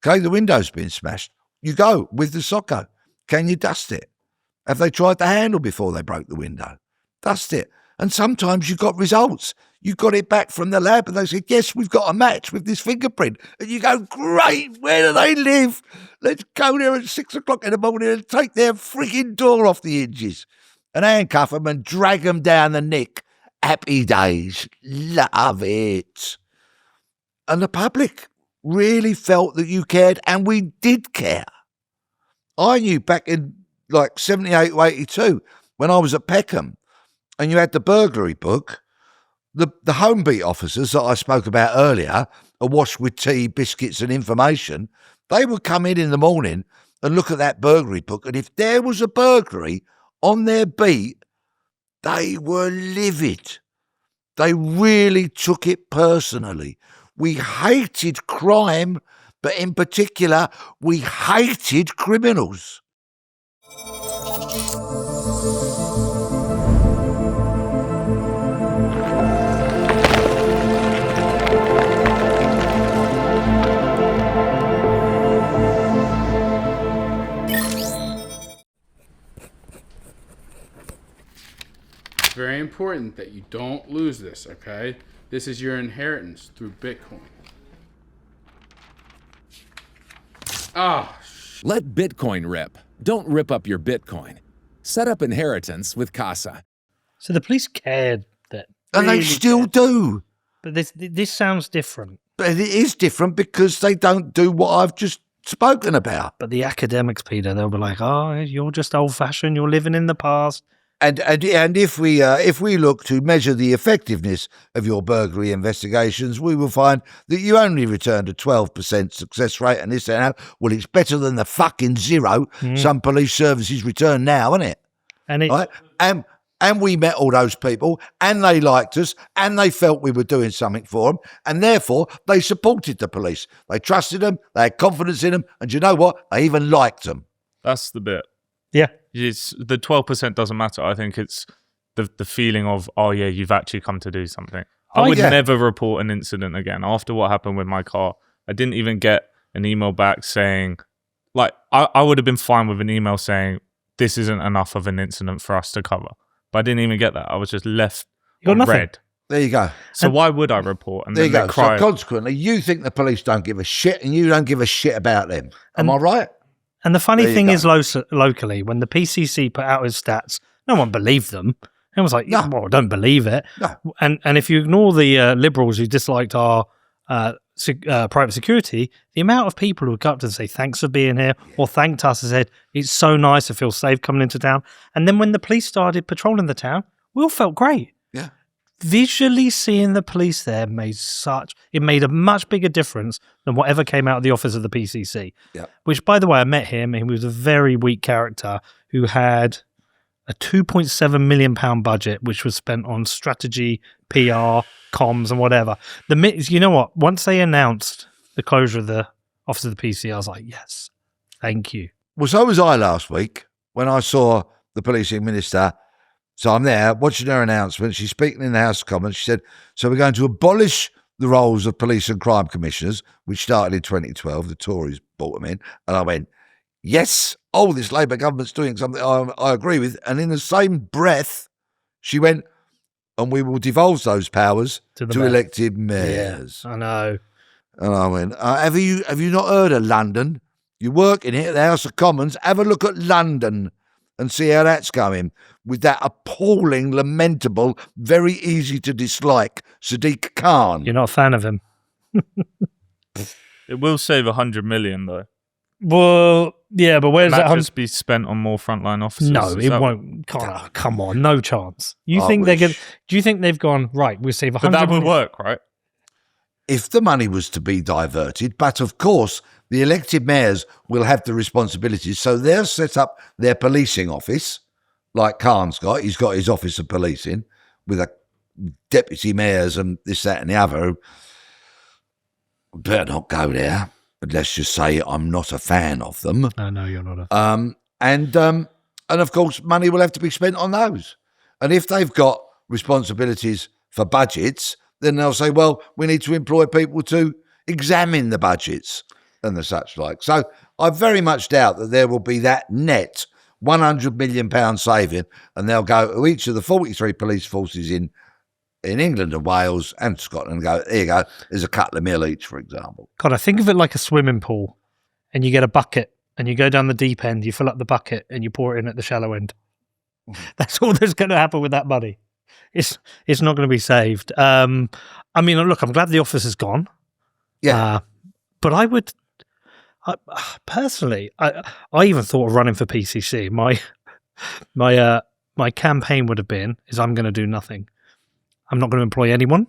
Okay, the window's been smashed. You go with the Socko. Can you dust it? Have they tried the handle before they broke the window? Dust it. And sometimes you got results. You got it back from the lab and they said, yes, we've got a match with this fingerprint. And you go, great, where do they live? Let's go there at 6 o'clock in the morning and take their freaking door off the hinges and handcuff them and drag them down the neck. Happy days. Love it. And the public really felt that you cared, and we did care. I knew back in like 78 or 82 when I was at Peckham and you had the burglary book, the home beat officers that I spoke about earlier, awash with tea, biscuits and information, they would come in the morning and look at that burglary book, and if there was a burglary on their beat, they were livid. They really took it personally. We hated crime, but in particular, we hated criminals. It's very important that you don't lose this, okay? This is your inheritance through Bitcoin. Let Bitcoin rip. Don't rip up your Bitcoin. Set up inheritance with Casa. So the police cared that. And really they still do. But this sounds different. But it is different because they don't do what I've just spoken about. But the academics, Peter, they'll be like, oh, you're just old-fashioned, you're living in the past. And if we look to measure the effectiveness of your burglary investigations, we will find that you only returned a 12% success rate, and this and that. Well, it's better than the fucking zero some police services return now, isn't it? And right? And we met all those people, and they liked us, and they felt we were doing something for them, and therefore they supported the police. They trusted them, they had confidence in them, and you know what? They even liked them. That's the bit. Yeah. It's, the 12% doesn't matter. I think it's the feeling of, oh yeah, you've actually come to do something. I would never report an incident again. After what happened with my car, I didn't even get an email back saying, like, I would have been fine with an email saying, this isn't enough of an incident for us to cover. But I didn't even get that. I was just left on red. There you go. So why would I report? And there then you go. Cry. So consequently, you think the police don't give a shit, and you don't give a shit about them. Am I right? And the funny thing is, locally, when the PCC put out his stats, no one believed them. Everyone was like, yeah, well, don't believe it. No. And if you ignore the liberals who disliked our private security, the amount of people who would go up to and say, thanks for being here, or thanked us and said, it's so nice to feel safe coming into town. And then when the police started patrolling the town, we all felt great. Yeah. visually seeing the police there made a much bigger difference than whatever came out of the office of the PCC. Yeah. Which, by the way, I met him, and he was a very weak character who had a £2.7 million budget, which was spent on strategy, PR, comms, and whatever. You know what? Once they announced the closure of the office of the PC, I was like, yes, thank you. Well, so was I last week when I saw the policing minister. So I'm there watching her announcement. She's speaking in the House of Commons. She said, so we're going to abolish the roles of police and crime commissioners, which started in 2012. The Tories brought them in. And I went, yes, this Labour government's doing something I agree with. And in the same breath, she went, and we will divulge those powers to elected mayors. Yeah, I know. And I went, have you not heard of London? You work in it at the House of Commons. Have a look at London and see how that's going with that appalling, lamentable, very easy to dislike Sadiq Khan. You're not a fan of him. It will save 100 million though. Well, yeah, but where's that? Just be spent on more frontline officers? No, it won't. Come on, no chance. Do you think they've gone right? We'll save 100. But that would work, right? If the money was to be diverted, but of course the elected mayors will have the responsibilities, so they'll set up their policing office, like Khan's got. He's got his office of policing with a deputy mayors and this, that, and the other. Better not go there. But let's just say I'm not a fan of them. I know you're not and of course, money will have to be spent on those. And if they've got responsibilities for budgets, then they'll say, well, we need to employ people to examine the budgets and the such like. So I very much doubt that there will be that net £100 million saving, and they'll go to each of the 43 police forces in England and Wales and Scotland and go, there you go, there's a couple of mil each, for example. God, I think of it like a swimming pool, and you get a bucket and you go down the deep end, you fill up the bucket and you pour it in at the shallow end. That's all that's going to happen with that money. It's not going to be saved. I mean, look, I'm glad the office is gone. Yeah. But I would, personally, I even thought of running for PCC. My campaign would have been, I'm going to do nothing. I'm not going to employ anyone.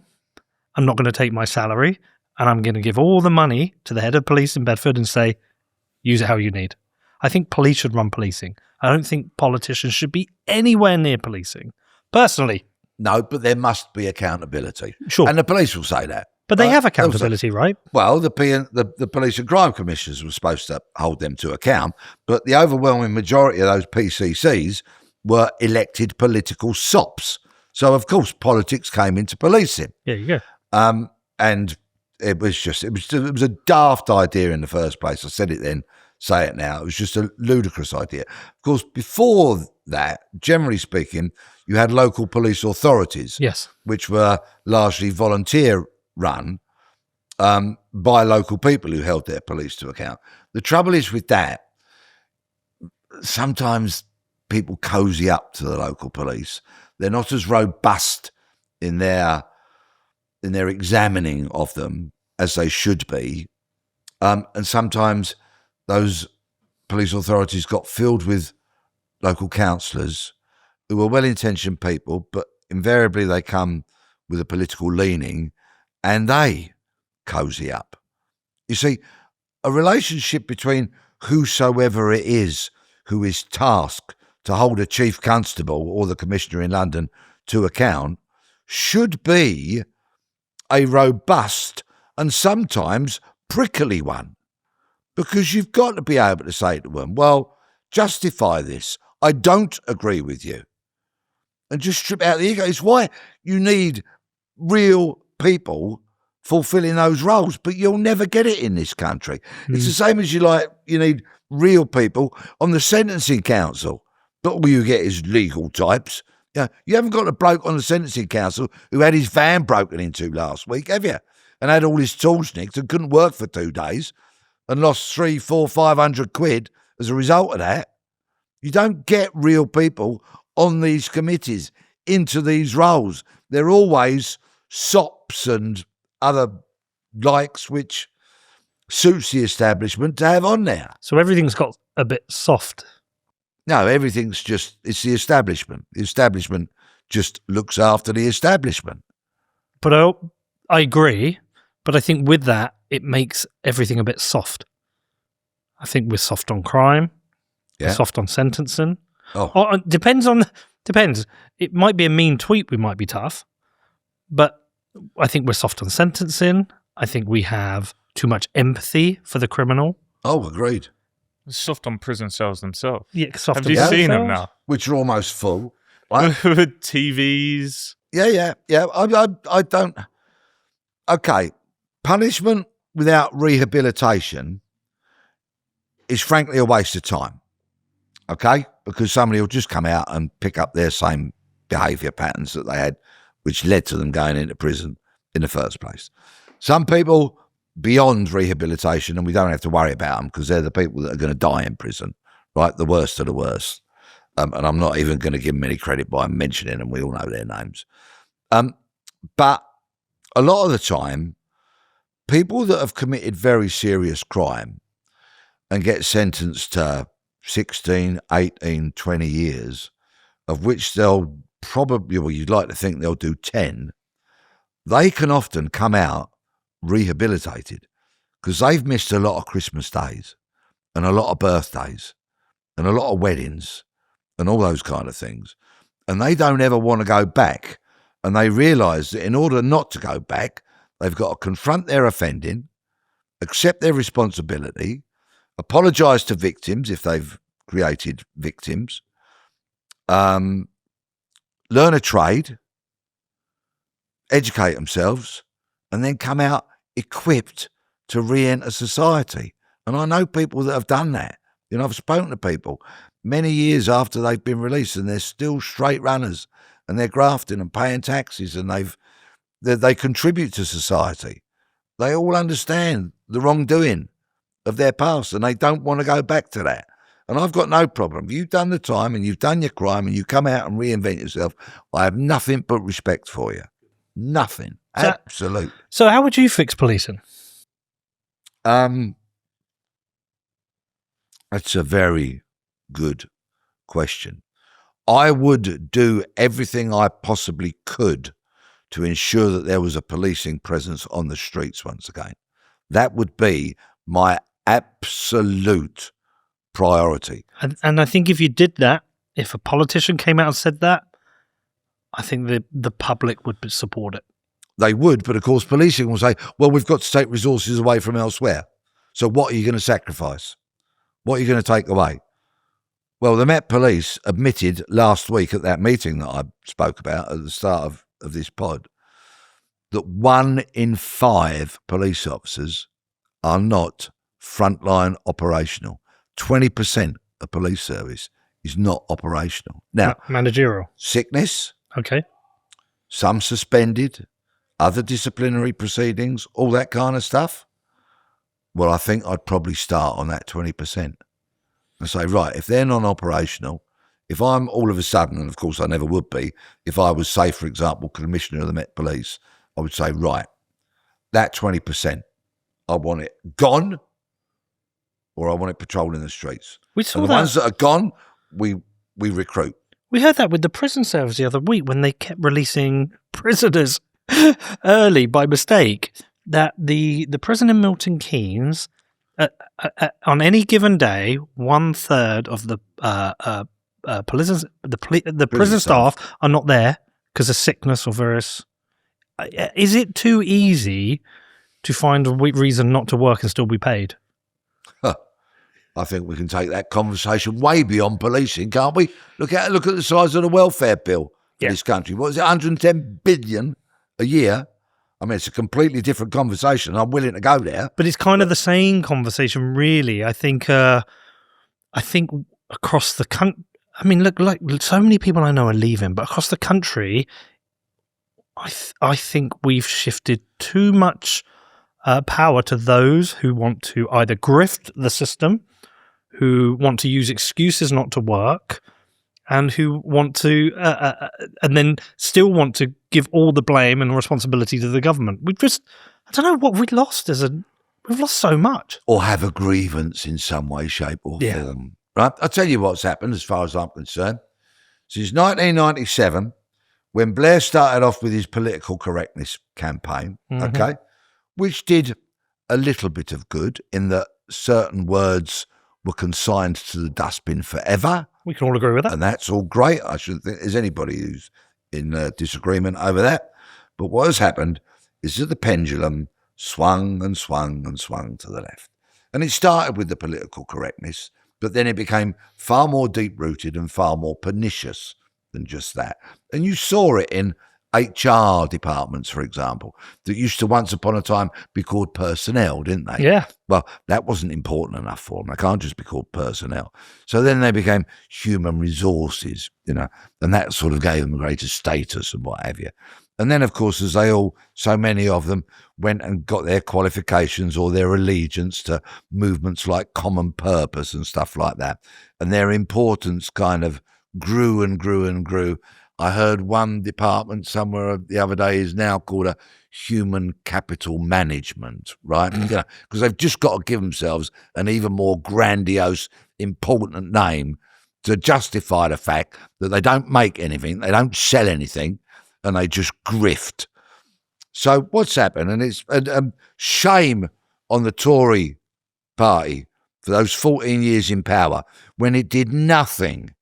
I'm not going to take my salary. And I'm going to give all the money to the head of police in Bedford and say, use it how you need. I think police should run policing. I don't think politicians should be anywhere near policing. Personally. No, but there must be accountability. Sure. And the police will say that. But they have accountability, right? Well, the police and crime commissioners were supposed to hold them to account, but the overwhelming majority of those PCCs were elected political sops. So, of course, politics came into policing. Yeah, you go. And it was a daft idea in the first place. I said it then, say it now. It was just a ludicrous idea. Of course, before that, generally speaking, you had local police authorities, yes, which were largely volunteer run by local people who held their police to account. The trouble is with that, sometimes people cozy up to the local police. They're not as robust in their examining of them as they should be. And sometimes those police authorities got filled with local councillors who were well-intentioned people, but invariably they come with a political leaning and they cozy up. You see, a relationship between whosoever it is who is tasked to hold a chief constable or the commissioner in London to account should be a robust and sometimes prickly one, because you've got to be able to say to them, well, justify this. I don't agree with you. And just strip out the ego. It's why you need real people fulfilling those roles, but you'll never get it in this country. It's the same as you need real people on the sentencing council, but all you get is legal types. Yeah, you haven't got a bloke on the sentencing council who had his van broken into last week, have you? And had all his tools nicked and couldn't work for 2 days and lost 300, 400, 500 quid as a result of that. You don't get real people on these committees into these roles. They're always sops and other likes which suits the establishment to have on there. So everything's got a bit soft. No, everything's it's the establishment. The establishment just looks after the establishment. But I agree. But I think with that, it makes everything a bit soft. I think we're soft on crime. Yeah. We're soft on sentencing. Oh, Depends. It might be a mean tweet. We might be tough. But I think we're soft on sentencing. I think we have too much empathy for the criminal. oh, agreed. It's soft on prison cells themselves. Yeah, soft Have on you seen them themselves. now? Which are almost full. Right? With TVs. Yeah. I don't. Okay, punishment without rehabilitation is frankly a waste of time. Okay, because somebody will just come out and pick up their same behaviour patterns that they had, which led to them going into prison in the first place. Some people beyond rehabilitation, and we don't have to worry about them because they're the people that are going to die in prison, right? The worst of the worst. And I'm not even going to give them any credit by mentioning them. We all know their names. But a lot of the time, people that have committed very serious crime and get sentenced to 16, 18, 20 years, of which they'll probably, well, you'd like to think they'll do 10, they can often come out rehabilitated because they've missed a lot of Christmas days and a lot of birthdays and a lot of weddings and all those kind of things. And they don't ever want to go back. And they realise that in order not to go back, they've got to confront their offending, accept their responsibility, apologise to victims if they've created victims, learn a trade, educate themselves, and then come out equipped to re-enter society. And I know people that have done that. You know, I've spoken to people many years after they've been released and they're still straight runners and they're grafting and paying taxes and they contribute to society. They all understand the wrongdoing of their past and they don't want to go back to that. And I've got no problem. If you've done the time and you've done your crime and you come out and reinvent yourself, I have nothing but respect for you. Nothing. Absolute. So how would you fix policing? That's a very good question. I would do everything I possibly could to ensure that there was a policing presence on the streets once again. That would be my absolute priority. And I think if you did that, if a politician came out and said that, I think the public would support it. They would, but of course policing will say, well, we've got to take resources away from elsewhere. So what are you going to sacrifice? What are you going to take away? Well, the Met Police admitted last week at that meeting that I spoke about at the start of this pod that 1 in 5 police officers are not frontline operational. 20% of police service is not operational. Now, managerial. Sickness, Okay. some suspended, other disciplinary proceedings, all that kind of stuff. Well, I think I'd probably start on that 20% and say, right, if they're non-operational, if I'm all of a sudden, and of course I never would be, if I was, say, for example, Commissioner of the Met Police, I would say, right, that 20%, I want it gone or I want it patrolling the streets. We saw And the that. ones that are gone, we recruit. We heard that with the prison service the other week when they kept releasing prisoners early by mistake. That the prison in Milton Keynes, on any given day, 1/3 of the prison staff are not there because of sickness or various. Is it too easy to find a reason not to work and still be paid? I think we can take that conversation way beyond policing, can't we? Look at the size of the welfare bill in this country. What is it, 110 billion a year? I mean, it's a completely different conversation. I'm willing to go there. But it's kind of the same conversation, really. I think across the country, I mean, look, like so many people I know are leaving, but across the country, I think we've shifted too much power to those who want to either grift the system, who want to use excuses not to work, and who want to, and then still want to give all the blame and responsibility to the government. I don't know what we've lost we've lost so much. Or have a grievance in some way, shape or form. Right? I'll tell you what's happened as far as I'm concerned. Since 1997, when Blair started off with his political correctness campaign, okay, which did a little bit of good in that certain words were consigned to the dustbin forever. We can all agree with that. And that's all great. I shouldn't think there's anybody who's in disagreement over that. But what has happened is that the pendulum swung and swung and swung to the left. And it started with the political correctness, but then it became far more deep-rooted and far more pernicious than just that. And you saw it in HR departments, for example, that used to once upon a time be called personnel, didn't they? Yeah. Well, that wasn't important enough for them. They can't just be called personnel. So then they became human resources, you know, and that sort of gave them a greater status and what have you. And then, of course, as so many of them went and got their qualifications or their allegiance to movements like Common Purpose and stuff like that, and their importance kind of grew and grew and grew. I heard one department somewhere the other day is now called a human capital management, right? You know, because they've just got to give themselves an even more grandiose, important name to justify the fact that they don't make anything, they don't sell anything, and they just grift. So what's happened? And it's a shame on the Tory party for those 14 years in power when it did nothing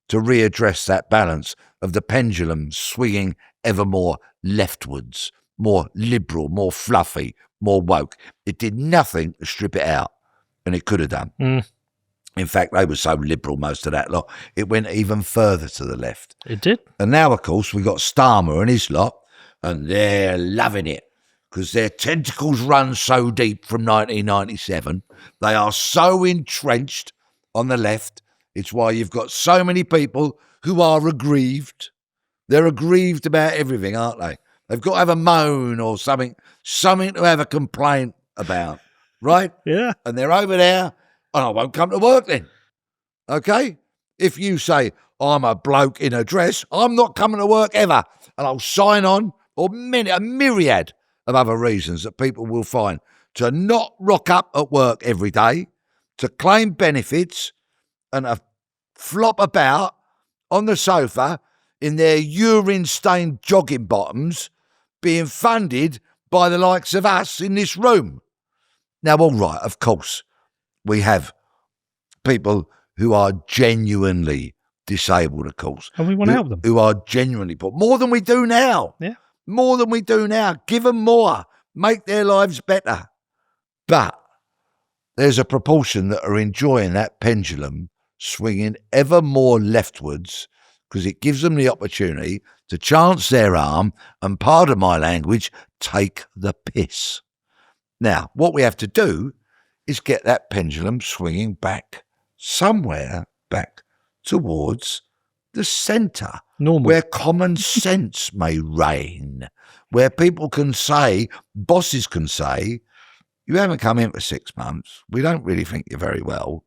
to readdress that balance of the pendulum swinging ever more leftwards, more liberal, more fluffy, more woke. It did nothing to strip it out, and it could have done. In fact, they were so liberal, most of that lot, it went even further to the left. It did. And now, of course, we got Starmer and his lot, and they're loving it because their tentacles run so deep from 1997. They are so entrenched on the left. It's why you've got so many people who are aggrieved. They're aggrieved about everything, aren't they? They've got to have a moan or something to have a complaint about, right? Yeah. And they're over there, and I won't come to work then, okay? If you say, I'm a bloke in a dress, I'm not coming to work ever, and I'll sign on, or a myriad of other reasons that people will find to not rock up at work every day, to claim benefits, and to flop about on the sofa in their urine-stained jogging bottoms being funded by the likes of us in this room. Now, all right, of course, we have people who are genuinely disabled, of course. And we want to help them. Who are genuinely poor. More than we do now. Yeah. More than we do now. Give them more. Make their lives better. But there's a proportion that are enjoying that pendulum swinging ever more leftwards because it gives them the opportunity to chance their arm and, pardon my language, take the piss. Now, what we have to do is get that pendulum swinging back somewhere back towards the centre, where common sense may reign, where people can say, bosses can say, you haven't come in for 6 months. We don't really think you're very well.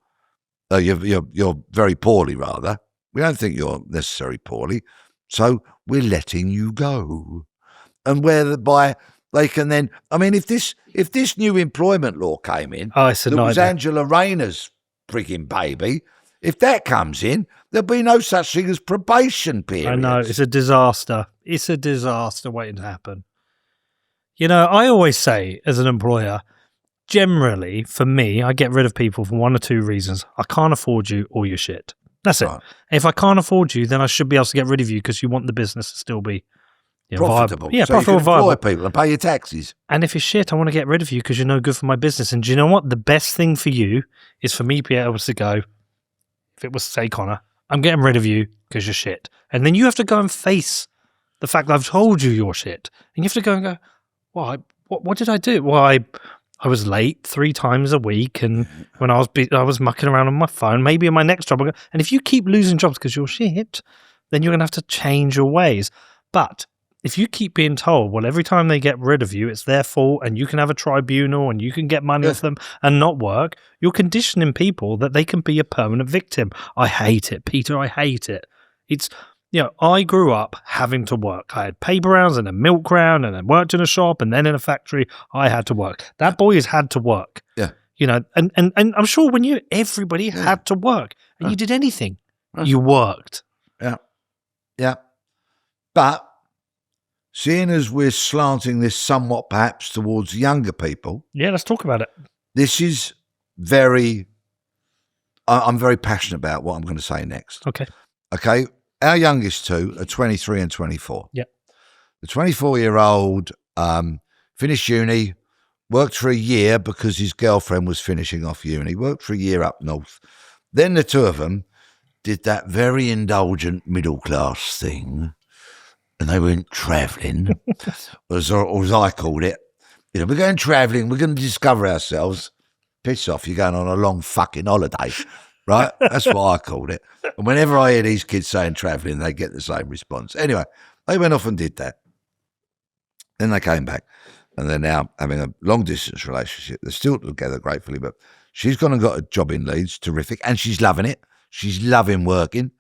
You're very poorly, rather. We don't think you're necessarily poorly, so we're letting you go. And whereby they can then, I mean, if this new employment law came in, it's a that was nightmare. Angela Rayner's freaking baby, if that comes in, there'll be no such thing as probation period. I know, it's a disaster. It's a disaster waiting to happen. You know, I always say, as an employer, generally, for me, I get rid of people for one or two reasons. I can't afford you or you're shit. That's it. Right. If I can't afford you, then I should be able to get rid of you because you want the business to still be profitable. Viable. Yeah, so profitable, you can employ viable. people and pay your taxes. And if it's shit, I want to get rid of you because you're no good for my business. And do you know what? The best thing for you is for me to be able to go, if it was, say, Connor, I'm getting rid of you because you're shit. And then you have to go and face the fact that I've told you you're shit. And you have to go and go, well, what did I do? Well, I was late 3 times a week, and when I was mucking around on my phone, maybe in my next job. And if you keep losing jobs because you're shit, then you're going to have to change your ways. But if you keep being told, well, every time they get rid of you, it's their fault, and you can have a tribunal, and you can get money off them and not work, you're conditioning people that they can be a permanent victim. I hate it, Peter. I hate it. It's, I grew up having to work. I had paper rounds and a milk round, and then worked in a shop, and then in a factory. I had to work. That boy has had to work. Yeah. And I'm sure when everybody had to work, and you did anything, you worked. Yeah. Yeah. But seeing as we're slanting this somewhat perhaps towards younger people, Yeah, let's talk about it. this is I'm very passionate about what I'm going to say next. Okay. Okay. Our youngest two are 23 and 24. Yeah. The 24-year-old finished uni, worked for a year because his girlfriend was finishing off uni, worked for a year up north. Then the two of them did that very indulgent middle class thing, and they went travelling, or as I called it. You know, we're going travelling, we're going to discover ourselves. Piss off, you're going on a long fucking holiday, right? That's what I called it. And whenever I hear these kids saying travelling, they get the same response. Anyway, they went off and did that. Then they came back, and they're now having a long-distance relationship. They're still together, gratefully, but she's gone and got a job in Leeds, terrific, and she's loving it. She's loving working.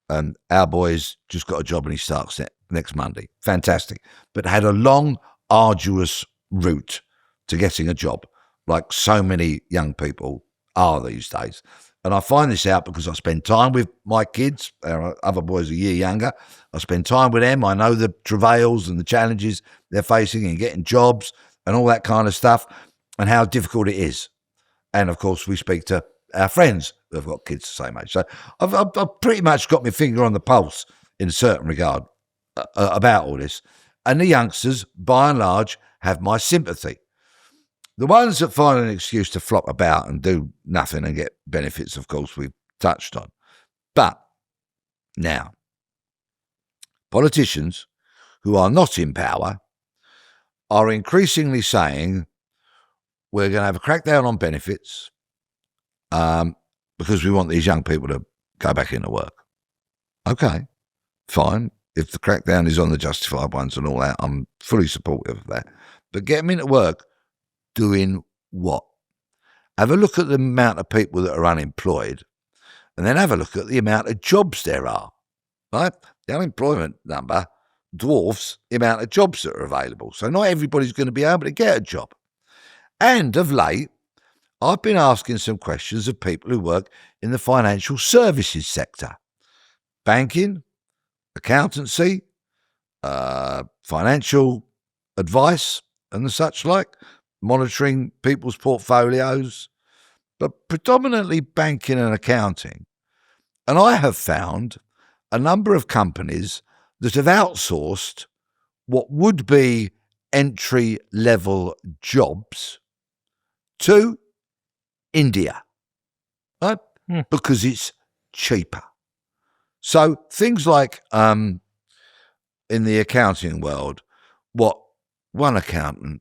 And our boy's just got a job, and he starts next Monday. Fantastic. But had a long, arduous route to getting a job, like so many young people are these days. And I find this out because I spend time with my kids. Our other boys are a year younger. I spend time with them. I know the travails and the challenges they're facing in getting jobs and all that kind of stuff, and how difficult it is. And, of course, we speak to our friends who have got kids the same age. So I've pretty much got my finger on the pulse in a certain regard about all this. And the youngsters, by and large, have my sympathy. The ones that find an excuse to flop about and do nothing and get benefits, of course, we've touched on. But now, politicians who are not in power are increasingly saying we're going to have a crackdown on benefits because we want these young people to go back into work. Okay, fine. If the crackdown is on the justified ones and all that, I'm fully supportive of that. But get them into work. Doing what? Have a look at the amount of people that are unemployed, and then have a look at the amount of jobs there are, right? The unemployment number dwarfs the amount of jobs that are available. So not everybody's going to be able to get a job. And of late, I've been asking some questions of people who work in the financial services sector. Banking, accountancy, financial advice and the such like, monitoring people's portfolios, but predominantly banking and accounting. And I have found a number of companies that have outsourced what would be entry-level jobs to India, right? Because it's cheaper. So things like in the accounting world, what one accountant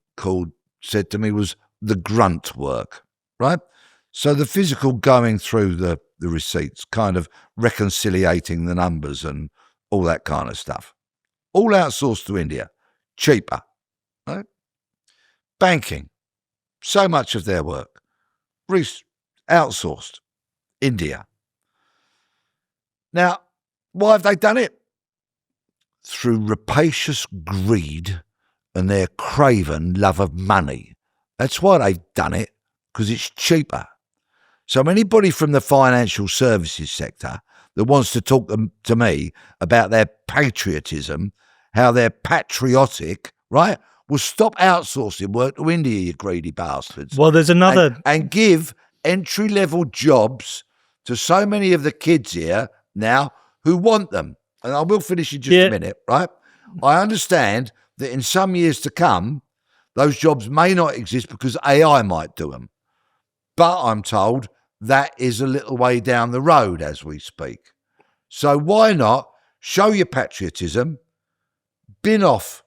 said to me was the grunt work, right? So the physical going through the receipts, kind of reconciliating the numbers and all that kind of stuff. All outsourced to India, cheaper, right? Banking, so much of their work, outsourced, India. Now, why have they done it? Through rapacious greed and their craven love of money. That's why they've done it, because it's cheaper. So anybody from the financial services sector that wants to talk to me about their patriotism, how they're patriotic, right, will stop outsourcing work to India, you greedy bastards. Well, there's another... And give entry-level jobs to so many of the kids here now who want them. And I will finish in just a minute, right? I understand that in some years to come, those jobs may not exist because AI might do them. But I'm told that is a little way down the road as we speak. So why not show your patriotism, bin off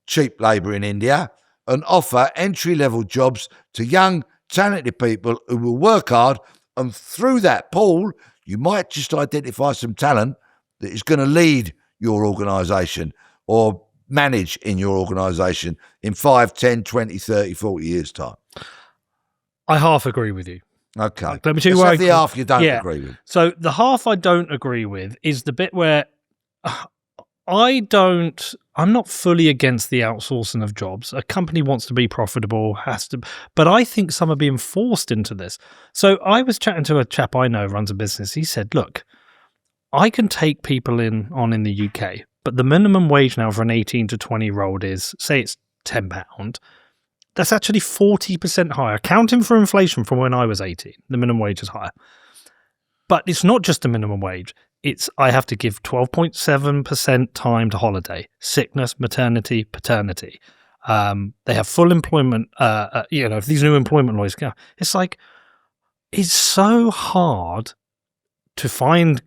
cheap labour in India, and offer entry-level jobs to young, talented people who will work hard, and through that pool, you might just identify some talent that is going to lead your organisation or manage in your organisation in 5, 10, 20, 30, 40 years' time. I half agree with you. Okay. Let me tell you where So the half I don't agree with is the bit where I'm not fully against the outsourcing of jobs. A company wants to be profitable, but I think some are being forced into this. So I was chatting to a chap I know who runs a business. He said, look, I can take people on in the UK But the minimum wage now for an 18 to 20-year-old is, say it's £10. That's actually 40% higher. Counting for inflation from when I was 18, the minimum wage is higher. But it's not just the minimum wage. It's I have to give 12.7% time to holiday, sickness, maternity, paternity. They have full employment. If these new employment laws go, it's like it's so hard to find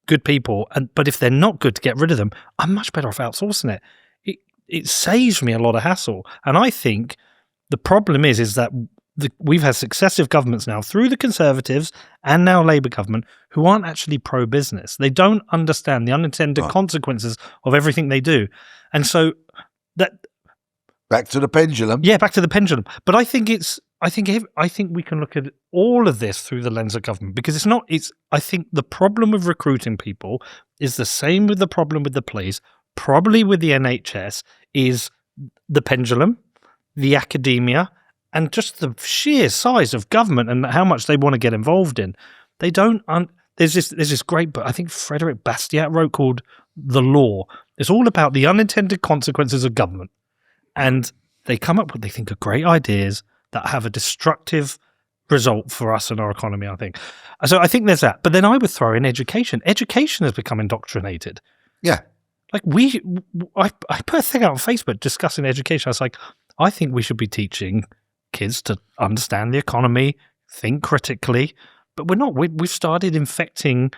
good people, but if they're not good, to get rid of them. I'm much better off outsourcing it. It saves me a lot of hassle, and I think the problem is that we've had successive governments now, through the Conservatives and now Labour government, who aren't actually pro-business. They don't understand the unintended consequences of everything they do, and so that back to the pendulum. Yeah, back to the pendulum. But I think we can look at all of this through the lens of government, because I think the problem with recruiting people is the same with the problem with the police, probably with the NHS, is the pendulum, the academia, and just the sheer size of government and how much they want to get involved in. They don't. There's this great book I think Frederick Bastiat wrote called The Law. It's all about the unintended consequences of government, and they come up with, they think, of great ideas that have a destructive result for us and our economy, I think. So I think there's that. But then I would throw in education. Education has become indoctrinated. Yeah. Like I put a thing out on Facebook discussing education. I was like, I think we should be teaching kids to understand the economy, think critically, but we're not. We've started infecting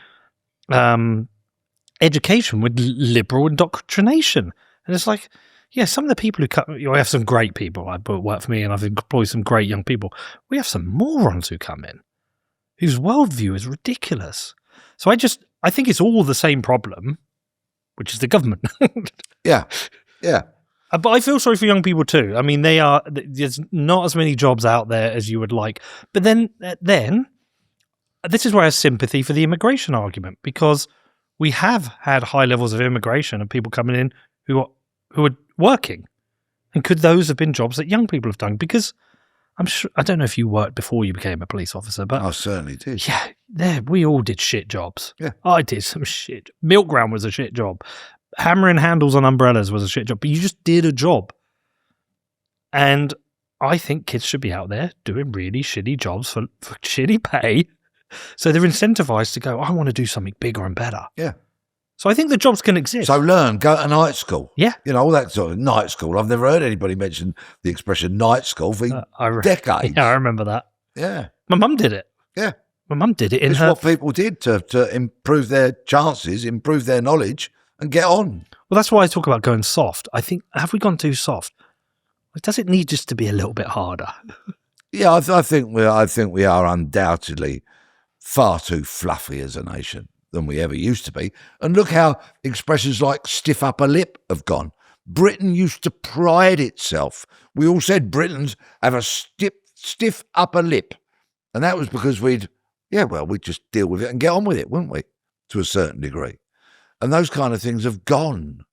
education with liberal indoctrination. And it's like, yeah, some of the people we have some great people. I work for me and I've employed some great young people. We have some morons who come in whose worldview is ridiculous. So I think it's all the same problem, which is the government. Yeah. But I feel sorry for young people too. I mean, there's not as many jobs out there as you would like. But then this is where I have sympathy for the immigration argument, because we have had high levels of immigration and people coming in who are working. And could those have been jobs that young people have done? Because I'm sure, I don't know if you worked before you became a police officer, but I certainly did. Yeah, we all did shit jobs. Yeah. I did some shit. Milk ground was a shit job. Hammering handles on umbrellas was a shit job, but you just did a job. And I think kids should be out there doing really shitty jobs for shitty pay. So they're incentivized to go, I want to do something bigger and better. Yeah. So I think the jobs can exist. So go to night school. Yeah. All that sort of night school. I've never heard anybody mention the expression night school for decades. Yeah, I remember that. Yeah. My mum did it. Yeah. My mum did it in It's what people did to improve their chances, improve their knowledge, and get on. Well, that's why I talk about going soft. I think, have we gone too soft? Does it need just to be a little bit harder? Yeah, I think we are undoubtedly far too fluffy as a nation than we ever used to be. And look how expressions like stiff upper lip have gone. Britain used to pride itself. We all said Britons have a stiff upper lip. And that was because we'd just deal with it and get on with it, wouldn't we? To a certain degree. And those kind of things have gone.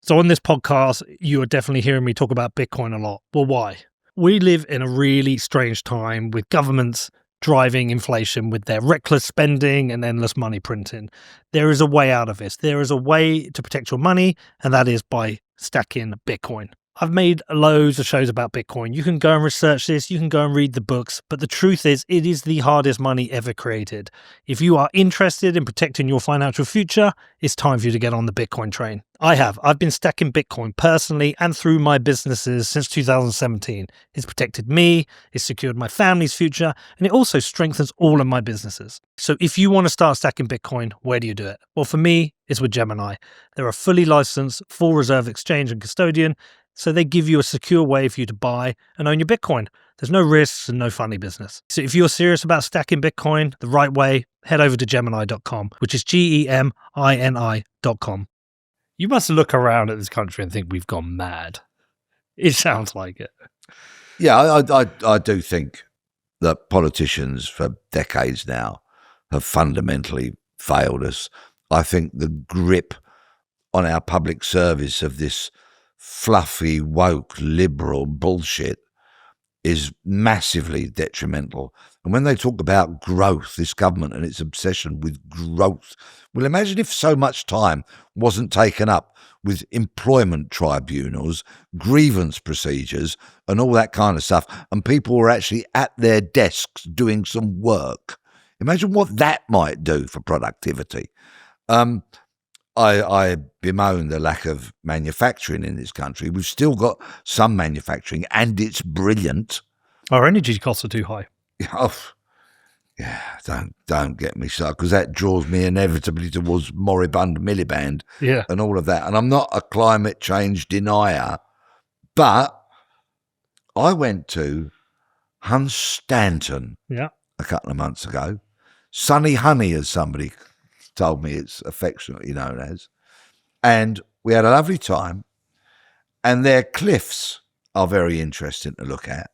So on this podcast, you are definitely hearing me talk about Bitcoin a lot. Well, why? We live in a really strange time with governments driving inflation with their reckless spending and endless money printing. There is a way out of this. There is a way to protect your money, and that is by stacking Bitcoin. I've made loads of shows about Bitcoin. You can go and research this, you can go and read the books, but the truth is, it is the hardest money ever created. If you are interested in protecting your financial future, it's time for you to get on the Bitcoin train. I've been stacking Bitcoin personally and through my businesses since 2017. It's protected me, it's secured my family's future, and it also strengthens all of my businesses. So if you want to start stacking Bitcoin, where do you do it? Well, for me, it's with Gemini. They're a fully licensed, full reserve exchange and custodian, so they give you a secure way for you to buy and own your Bitcoin. There's no risks and no funny business. So if you're serious about stacking Bitcoin the right way, head over to Gemini.com, which is GEMINI.com. You must look around at this country and think we've gone mad. It sounds like it. Yeah, I do think that politicians for decades now have fundamentally failed us. I think the grip on our public service of this fluffy, woke, liberal bullshit is massively detrimental. And when they talk about growth, this government and its obsession with growth, well, imagine if so much time wasn't taken up with employment tribunals, grievance procedures, and all that kind of stuff, and people were actually at their desks doing some work. Imagine what that might do for productivity. I bemoan the lack of manufacturing in this country. We've still got some manufacturing, and it's brilliant. Our energy costs are too high. Oh, yeah, don't get me started, because that draws me inevitably towards moribund Miliband and all of that. And I'm not a climate change denier, but I went to Hunstanton a couple of months ago. Sunny Honey, as somebody told me it's affectionately known as. And we had a lovely time. And their cliffs are very interesting to look at.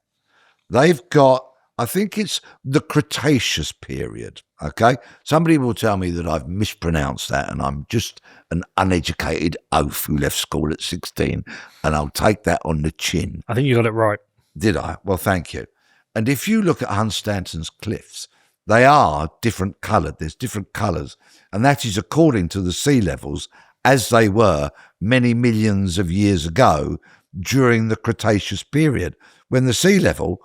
They've got, I think it's the Cretaceous period, okay? Somebody will tell me that I've mispronounced that and I'm just an uneducated oaf who left school at 16, and I'll take that on the chin. I think you got it right. Did I? Well, thank you. And if you look at Hunstanton's cliffs, they are different coloured. There's different colours. And that is according to the sea levels as they were many millions of years ago during the Cretaceous period, when the sea level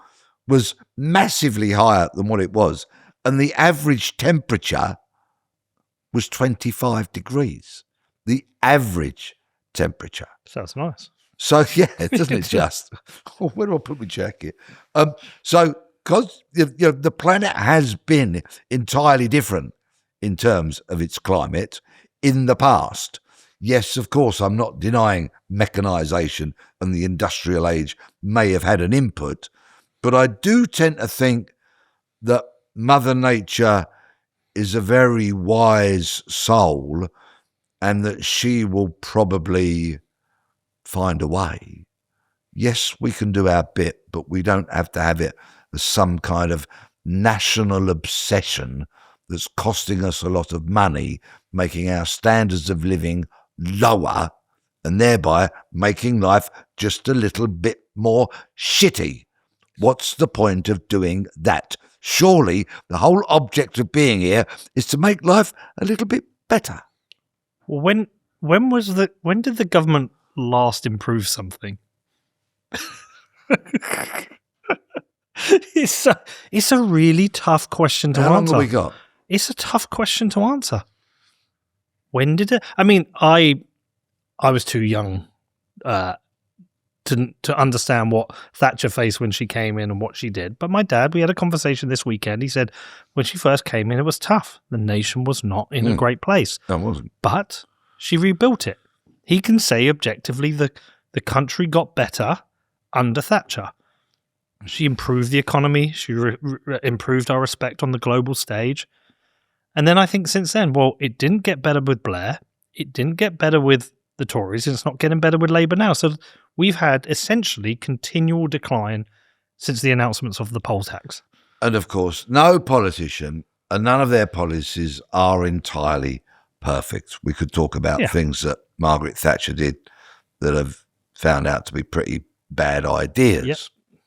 was massively higher than what it was, and the average temperature was 25 degrees. The average temperature. Sounds nice. So, yeah, doesn't it just? Oh, where do I put my jacket? So, because the planet has been entirely different in terms of its climate in the past. Yes, of course, I'm not denying mechanisation and the industrial age may have had an input, but I do tend to think that Mother Nature is a very wise soul and that she will probably find a way. Yes, we can do our bit, but we don't have to have it as some kind of national obsession that's costing us a lot of money, making our standards of living lower and thereby making life just a little bit more shitty. What's the point of doing that? Surely the whole object of being here is to make life a little bit better. Well, when did the government last improve something? It's a really tough question to answer. How long have we got? It's a tough question to answer. When did it? I mean, I was too young to understand what Thatcher faced when she came in and what she did. But my dad, we had a conversation this weekend. He said when she first came in, it was tough. The nation was not in a great place. No, it wasn't. But she rebuilt it. He can say objectively the country got better under Thatcher. She improved the economy. She improved our respect on the global stage. And then I think since then, well, it didn't get better with Blair. It didn't get better with the Tories. And it's not getting better with Labour now. So we've had essentially continual decline since the announcements of the poll tax. And of course, no politician and none of their policies are entirely perfect. We could talk about things that Margaret Thatcher did that have found out to be pretty bad ideas. Yep.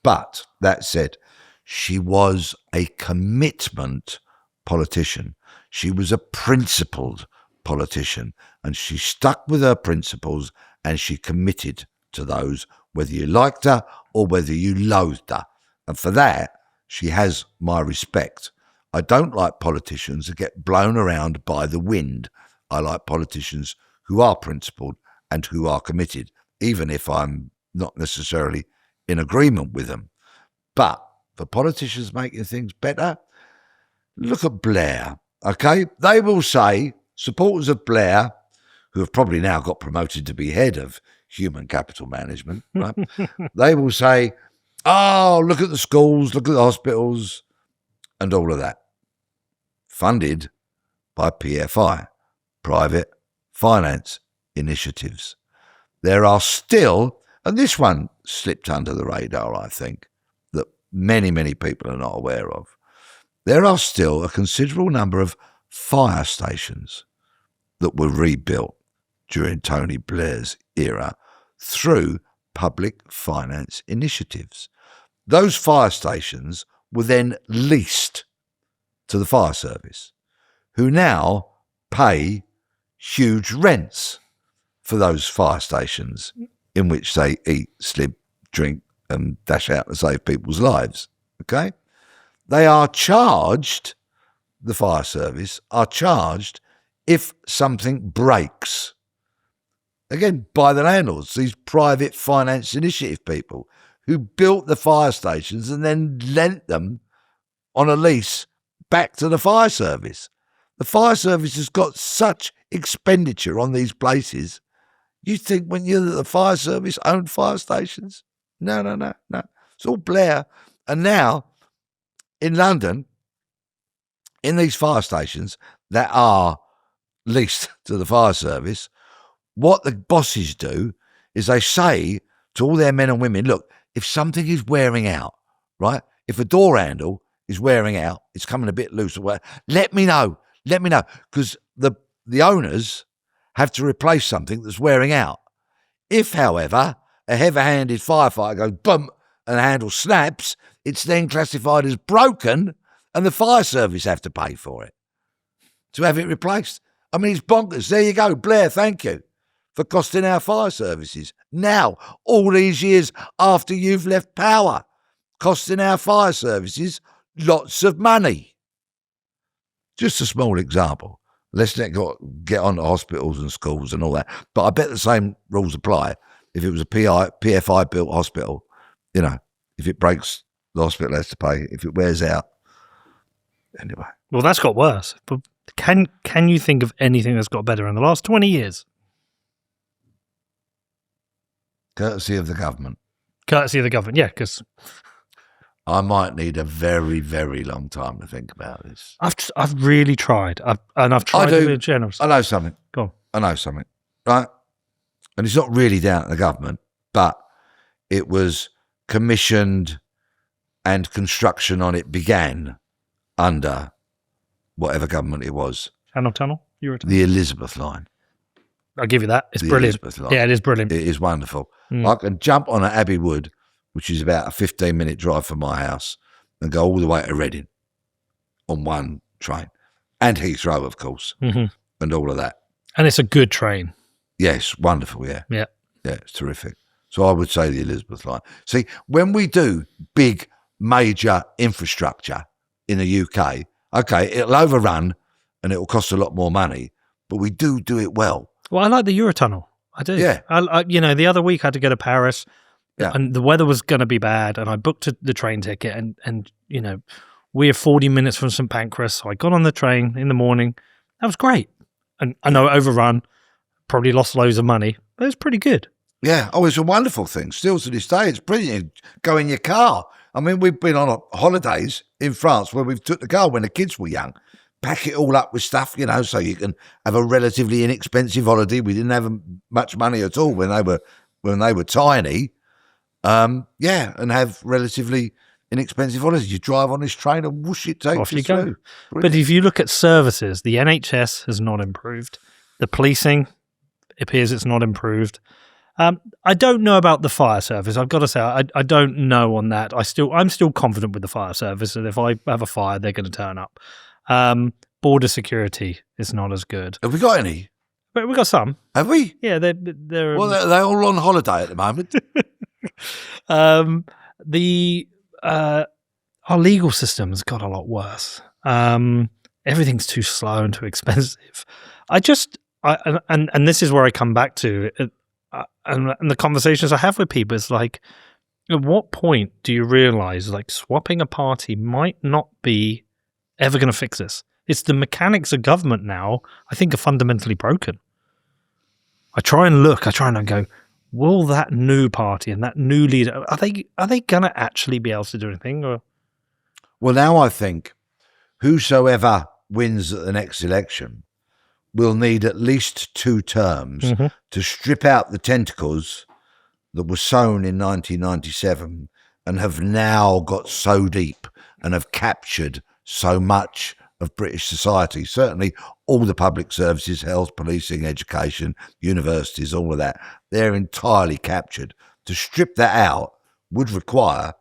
But that said, she was a commitment politician. She was a principled politician, and she stuck with her principles and she committed to those, whether you liked her or whether you loathed her. And for that, she has my respect. I don't like politicians that get blown around by the wind. I like politicians who are principled and who are committed, even if I'm not necessarily in agreement with them. But for politicians making things better, look at Blair, okay? They will say, supporters of Blair, who have probably now got promoted to be head of human capital management, right? They will say, oh, look at the schools, look at the hospitals, and all of that. Funded by PFI, private finance initiatives. There are still, and this one slipped under the radar, I think, that many, many people are not aware of. There are still a considerable number of fire stations that were rebuilt during Tony Blair's era through public finance initiatives. Those fire stations were then leased to the fire service, who now pay huge rents for those fire stations in which they eat, sleep, drink, and dash out to save people's lives. Okay? They are charged, the fire service are charged if something breaks. Again, by the landlords, these private finance initiative people who built the fire stations and then lent them on a lease back to the fire service. The fire service has got such expenditure on these places. You think when you're the fire service owned fire stations? No. It's all Blair. And now, in London, in these fire stations that are leased to the fire service, what the bosses do is they say to all their men and women, look, if something is wearing out, right? If a door handle is wearing out, it's coming a bit loose, let me know, because the owners have to replace something that's wearing out. If, however, a heavy-handed firefighter goes boom and the handle snaps, it's then classified as broken and the fire service have to pay for it to have it replaced. I mean, it's bonkers. There you go, Blair, thank you for costing our fire services. Now, all these years after you've left power, costing our fire services lots of money. Just a small example. Let's not get on to hospitals and schools and all that. But I bet the same rules apply if it was a PFI built hospital. You know, if it breaks, the hospital has to pay. If it wears out. Anyway. Well, that's got worse. But can you think of anything that's got better in the last 20 years? Courtesy of the government. Courtesy of the government, yeah, because I might need a very, very long time to think about this. I've really tried. I've tried to be generous. I know something. Go on. I know something, right? And it's not really down to the government, but it was commissioned and construction on it began under whatever government it was. Channel Tunnel? The Elizabeth line. I'll give you that. It's the brilliant. Elizabeth line. Yeah, it is brilliant. It is wonderful. I can jump on at Abbey Wood, which is about a 15-minute drive from my house, and go all the way to Reading on one train. And Heathrow, of course, and all of that. And it's a good train. Yes, wonderful, yeah. Yeah. Yeah, it's terrific. So I would say the Elizabeth line. See, when we do big, major infrastructure in the UK, okay, it'll overrun and it'll cost a lot more money, but we do it well. Well, I like the Eurotunnel. I do. Yeah. I the other week I had to go to Paris, and the weather was going to be bad, and I booked the train ticket, and we're 40 minutes from St Pancras, so I got on the train in the morning. That was great. And I know it overrun, probably lost loads of money, but it was pretty good. Yeah. Oh, it's a wonderful thing. Still to this day, it's brilliant. Go in your car. I mean, we've been on holidays in France where we've took the car when the kids were young. Pack it all up with stuff, so you can have a relatively inexpensive holiday. We didn't have much money at all when they were tiny. And have relatively inexpensive holidays. You drive on this train and whoosh, it takes you through. Brilliant. But if you look at services, the NHS has not improved. The policing, it appears it's not improved. I don't know about the fire service. I've got to say, I don't know on that. I'm still confident with the fire service, and if I have a fire, they're going to turn up. Border security is not as good. Have we got any? But we've got some. Have we? Yeah, they're well, they're all on holiday at the moment. Our legal system's got a lot worse. Everything's too slow and too expensive. And this is where I come back to, and the conversations I have with people is like, at what point do you realize like swapping a party might not be ever going to fix this? It's the mechanics of government now, I think, are fundamentally broken. I try and go, will that new party and that new leader, are they going to actually be able to do anything? Or? Well, now I think whosoever wins at the next election will need at least 2 terms to strip out the tentacles that were sown in 1997 and have now got so deep and have captured so much of British society. Certainly all the public services, health, policing, education, universities, all of that, they're entirely captured. To strip that out would require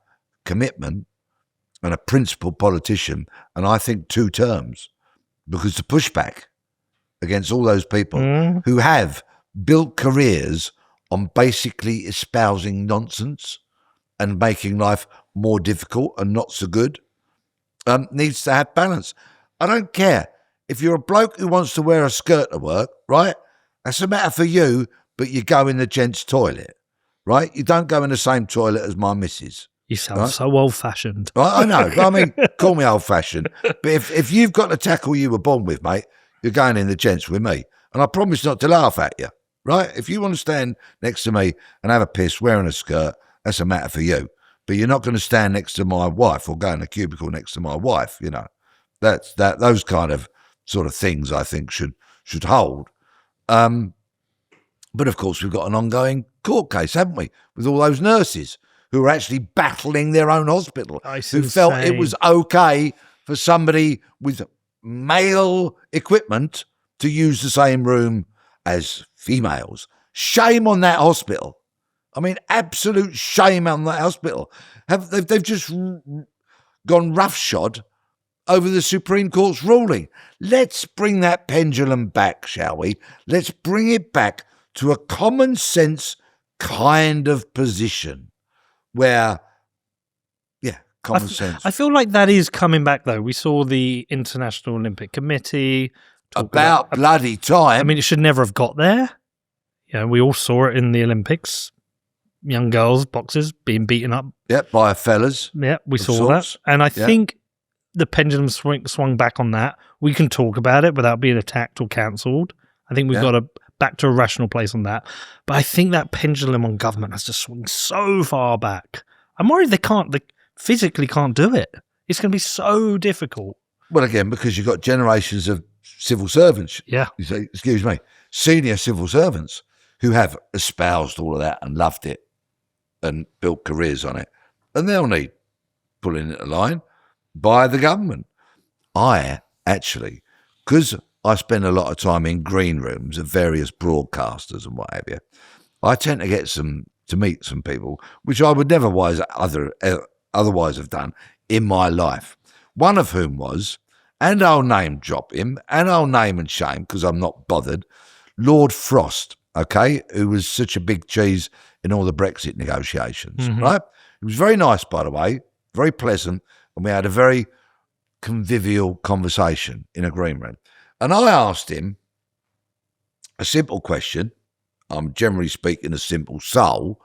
commitment and a principled politician, and I think 2 terms, because the pushback against all those people who have built careers on basically espousing nonsense and making life more difficult and not so good needs to have balance. I don't care. If you're a bloke who wants to wear a skirt to work, right, that's a matter for you, but you go in the gents' toilet, right? You don't go in the same toilet as my missus. You sound so old-fashioned. I know. I mean, call me old-fashioned. But if you've got the tackle you were born with, mate, you're going in the gents with me. And I promise not to laugh at you, right? If you want to stand next to me and have a piss wearing a skirt, that's a matter for you. But you're not going to stand next to my wife or go in a cubicle next to my wife, you know. Those kind of sort of things I think should hold. But of course, we've got an ongoing court case, haven't we, with all those nurses who are actually battling their own hospital, who felt it was okay for somebody with male equipment to use the same room as females. Shame on that hospital. I mean, absolute shame on that hospital. They've just gone roughshod over the Supreme Court's ruling. Let's bring that pendulum back, shall we? Let's bring it back to a common sense kind of position where, common sense. I feel like that is coming back, though. We saw the International Olympic Committee. About bloody time. I mean, it should never have got there. You know, we all saw it in the Olympics. Young girls, boxers, being beaten up. Yep, by fellas. Yeah, we saw that. And I think the pendulum swung back on that. We can talk about it without being attacked or cancelled. I think we've got to back to a rational place on that. But I think that pendulum on government has just swung so far back. I'm worried they physically can't do it. It's going to be so difficult. Well, again, because you've got generations of civil servants. Yeah. You say, excuse me, senior civil servants who have espoused all of that and loved it and built careers on it. And they'll need pulling into line by the government. I actually, because I spend a lot of time in green rooms of various broadcasters and what have you, I tend to get to meet some people, which I would never otherwise have done in my life. One of whom was, and I'll name drop him, and I'll name and shame because I'm not bothered, Lord Frost, okay, who was such a big cheese in all the Brexit negotiations, right? He was very nice, by the way, very pleasant, and we had a very convivial conversation in a green room. And I asked him a simple question. I'm generally speaking a simple soul,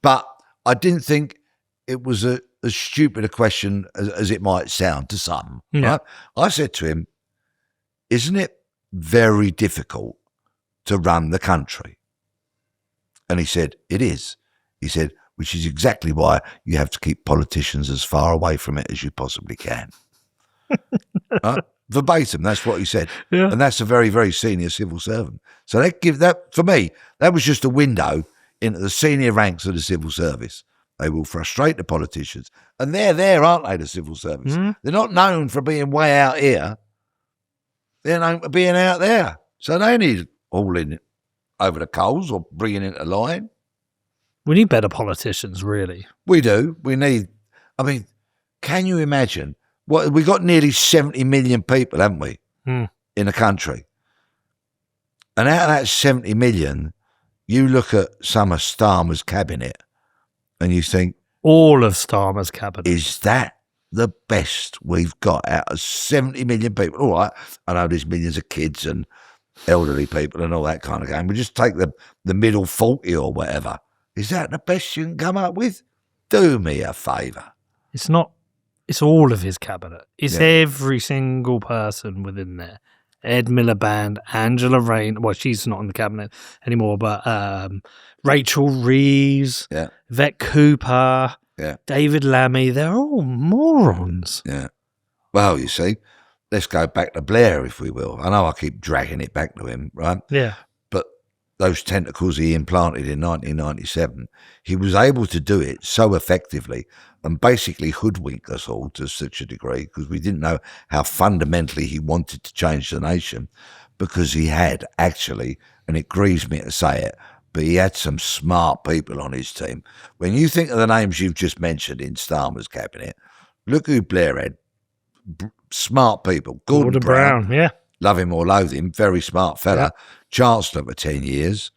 but I didn't think it was as stupid a question as it might sound to some. Right? I said to him, isn't it very difficult to run the country? And he said, it is. He said, which is exactly why you have to keep politicians as far away from it as you possibly can. Verbatim, that's what he said. Yeah. And that's a very, very senior civil servant. So that for me, that was just a window into the senior ranks of the civil service. They will frustrate the politicians. And they're there, aren't they, the civil service? They're not known for being way out here. They're known for being out there. So they need hauling over the coals or bringing into line. We need better politicians, really. We do. We need, I mean, can you imagine? We got nearly 70 million people, haven't we, in the country? And out of that 70 million, you look at some of Starmer's cabinet and you think... all of Starmer's cabinet. Is that the best we've got out of 70 million people? All right, I know there's millions of kids and elderly people and all that kind of game. We just take the middle 40 or whatever. Is that the best you can come up with? Do me a favour. It's not. It's all of his cabinet. It's every single person within there. Ed Miliband, Angela Rayner. Well, she's not in the cabinet anymore, but Rachel Reeves, Yvette Cooper, David Lammy. They're all morons. Yeah. Well, you see, let's go back to Blair, if we will. I know I keep dragging it back to him, right? Yeah. But those tentacles he implanted in 1997, he was able to do it so effectively and basically hoodwink us all to such a degree because we didn't know how fundamentally he wanted to change the nation, because he had actually, and it grieves me to say it, but he had some smart people on his team. When you think of the names you've just mentioned in Starmer's cabinet, Look who Blair had. Smart people. Gordon Brown. Yeah. Love him or loathe him. Very smart fella. Yeah. Chancellor for 10 years.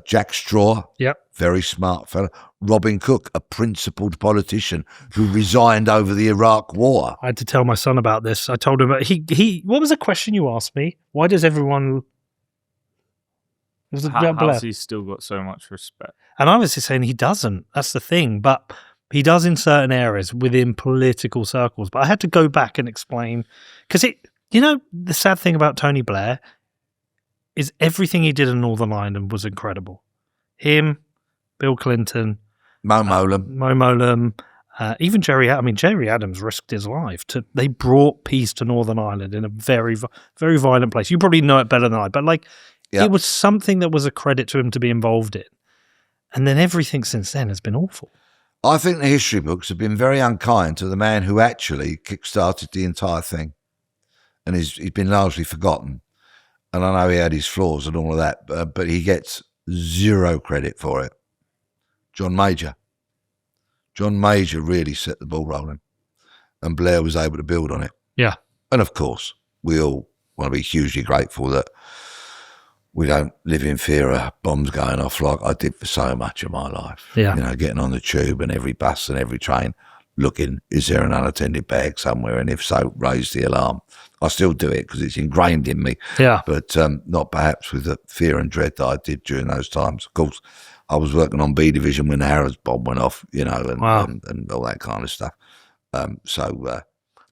Jack Straw. Yep. Very smart fella. Robin Cook, a principled politician who resigned over the Iraq War. I had to tell my son about this. I told him, he what was the question you asked me? Why does everyone... How's he still got so much respect? And I was just saying he doesn't. That's the thing. But he does in certain areas within political circles. But I had to go back and explain. Because the sad thing about Tony Blair is everything he did in Northern Ireland was incredible. Him, Bill Clinton... Mo Molam, even Jerry Adams risked his life. They brought peace to Northern Ireland in a very, very violent place. You probably know it better than I, but it was something that was a credit to him to be involved in. And then everything since then has been awful. I think the history books have been very unkind to the man who actually kick-started the entire thing. And he's been largely forgotten. And I know he had his flaws and all of that, but he gets zero credit for it. John Major really set the ball rolling, and Blair was able to build on it. Yeah. And of course, we all want to be hugely grateful that we don't live in fear of bombs going off like I did for so much of my life. Yeah. Getting on the tube and every bus and every train, looking, is there an unattended bag somewhere? And if so, raise the alarm. I still do it because it's ingrained in me. Yeah. But not perhaps with the fear and dread that I did during those times. Of course, I was working on B Division when the Harrods bomb went off, and all that kind of stuff. For that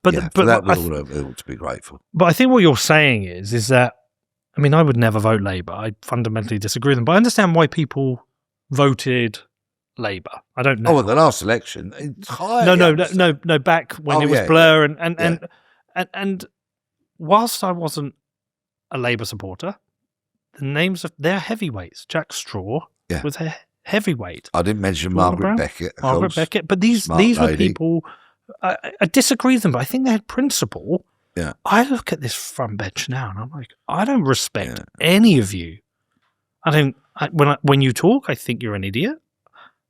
we ought to be grateful. But I think what you're saying is that, I would never vote Labour. I fundamentally disagree with them. But I understand why people voted Labour. I don't know. Oh, at the last election, no. Back when it was Blur and whilst I wasn't a Labour supporter, the names of their heavyweights, Jack Straw was a heavyweight. I didn't mention Margaret Beckett. But these were people. I disagree with them, but I think they had principle. Yeah. I look at this front bench now, and I'm like, I don't respect any of you. When you talk, I think you're an idiot.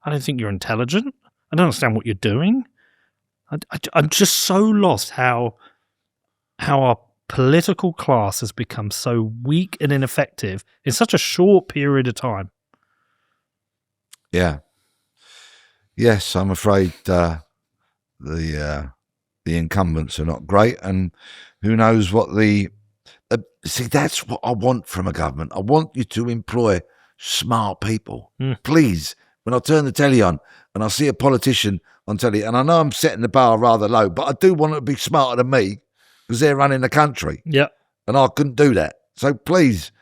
I don't think you're intelligent. I don't understand what you're doing. I'm just so lost how our political class has become so weak and ineffective in such a short period of time. Yeah. Yes, I'm afraid the incumbents are not great, and who knows what see, that's what I want from a government. I want you to employ smart people. Please, when I turn the telly on and I see a politician on telly, and I know I'm setting the bar rather low, but I do want them to be smarter than me because they're running the country. Yeah. And I couldn't do that. So please,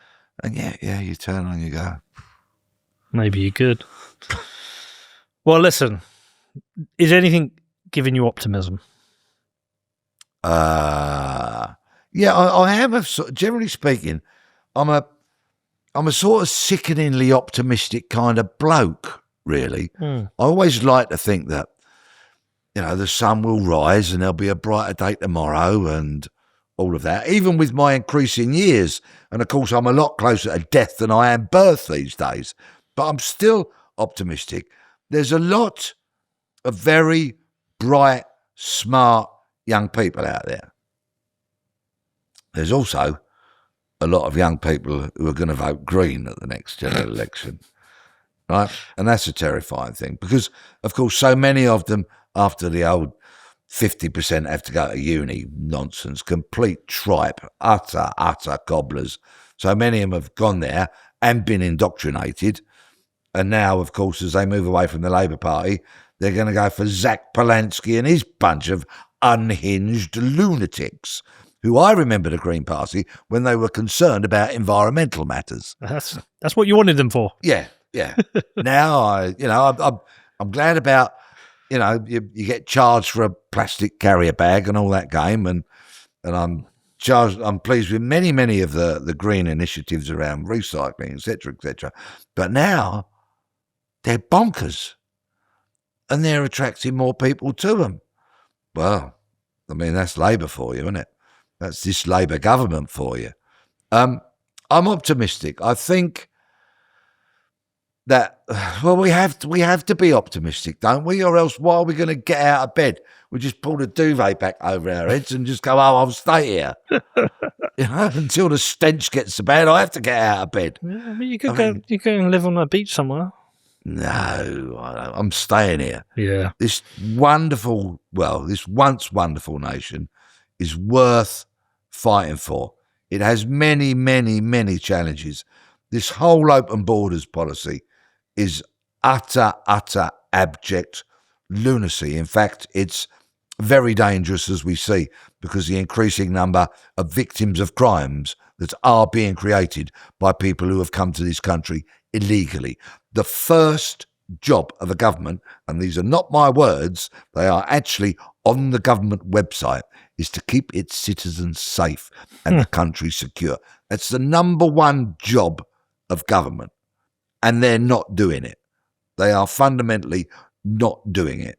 and you turn on, you go. Maybe you could. Well, listen, is anything giving you optimism? I am. Generally speaking, I'm a sort of sickeningly optimistic kind of bloke, really. I always like to think that, the sun will rise and there'll be a brighter day tomorrow and all of that, even with my increasing years. And of course, I'm a lot closer to death than I am birth these days, but I'm still optimistic. There's a lot of very bright, smart young people out there. There's also a lot of young people who are going to vote Green at the next general election, right? And that's a terrifying thing because, of course, so many of them, after the old 50% have to go to uni nonsense, complete tripe, utter cobblers. So many of them have gone there and been indoctrinated. And now, of course, as they move away from the Labour Party, they're going to go for Zach Polanski and his bunch of unhinged lunatics, who I remember the Green Party when they were concerned about environmental matters. That's what you wanted them for. Yeah. Now I'm glad about, you get charged for a plastic carrier bag and all that game, and I'm pleased with many of the green initiatives around recycling, etc. But now they're bonkers, and they're attracting more people to them. Well, that's Labour for you, isn't it? That's this Labour government for you. I'm optimistic. I think that we have to be optimistic, don't we? Or else, why are we going to get out of bed We just pull the duvet back over our heads and just go, oh, I'll stay here. Until the stench gets so bad, I have to get out of bed. Yeah, but you could go and live on a beach somewhere. No, I'm staying here. Yeah. This once wonderful nation is worth fighting for. It has many, many, many challenges. This whole open borders policy is utter abject lunacy. In fact, it's very dangerous, as we see, because the increasing number of victims of crimes that are being created by people who have come to this country illegally. The first job of a government, and these are not my words, they are actually on the government website, is to keep its citizens safe and the country secure. That's the number one job of government, and they're not doing it. They are fundamentally not doing it.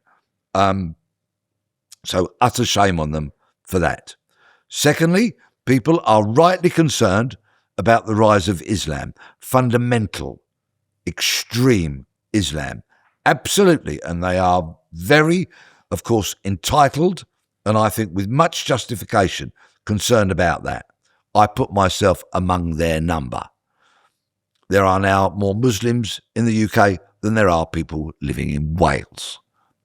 So utter shame on them for that. Secondly, people are rightly concerned about the rise of Islam, fundamental, extreme Islam. Absolutely. And they are very, of course, entitled, and I think with much justification, concerned about that. I put myself among their number. There are now more Muslims in the UK than there are people living in Wales.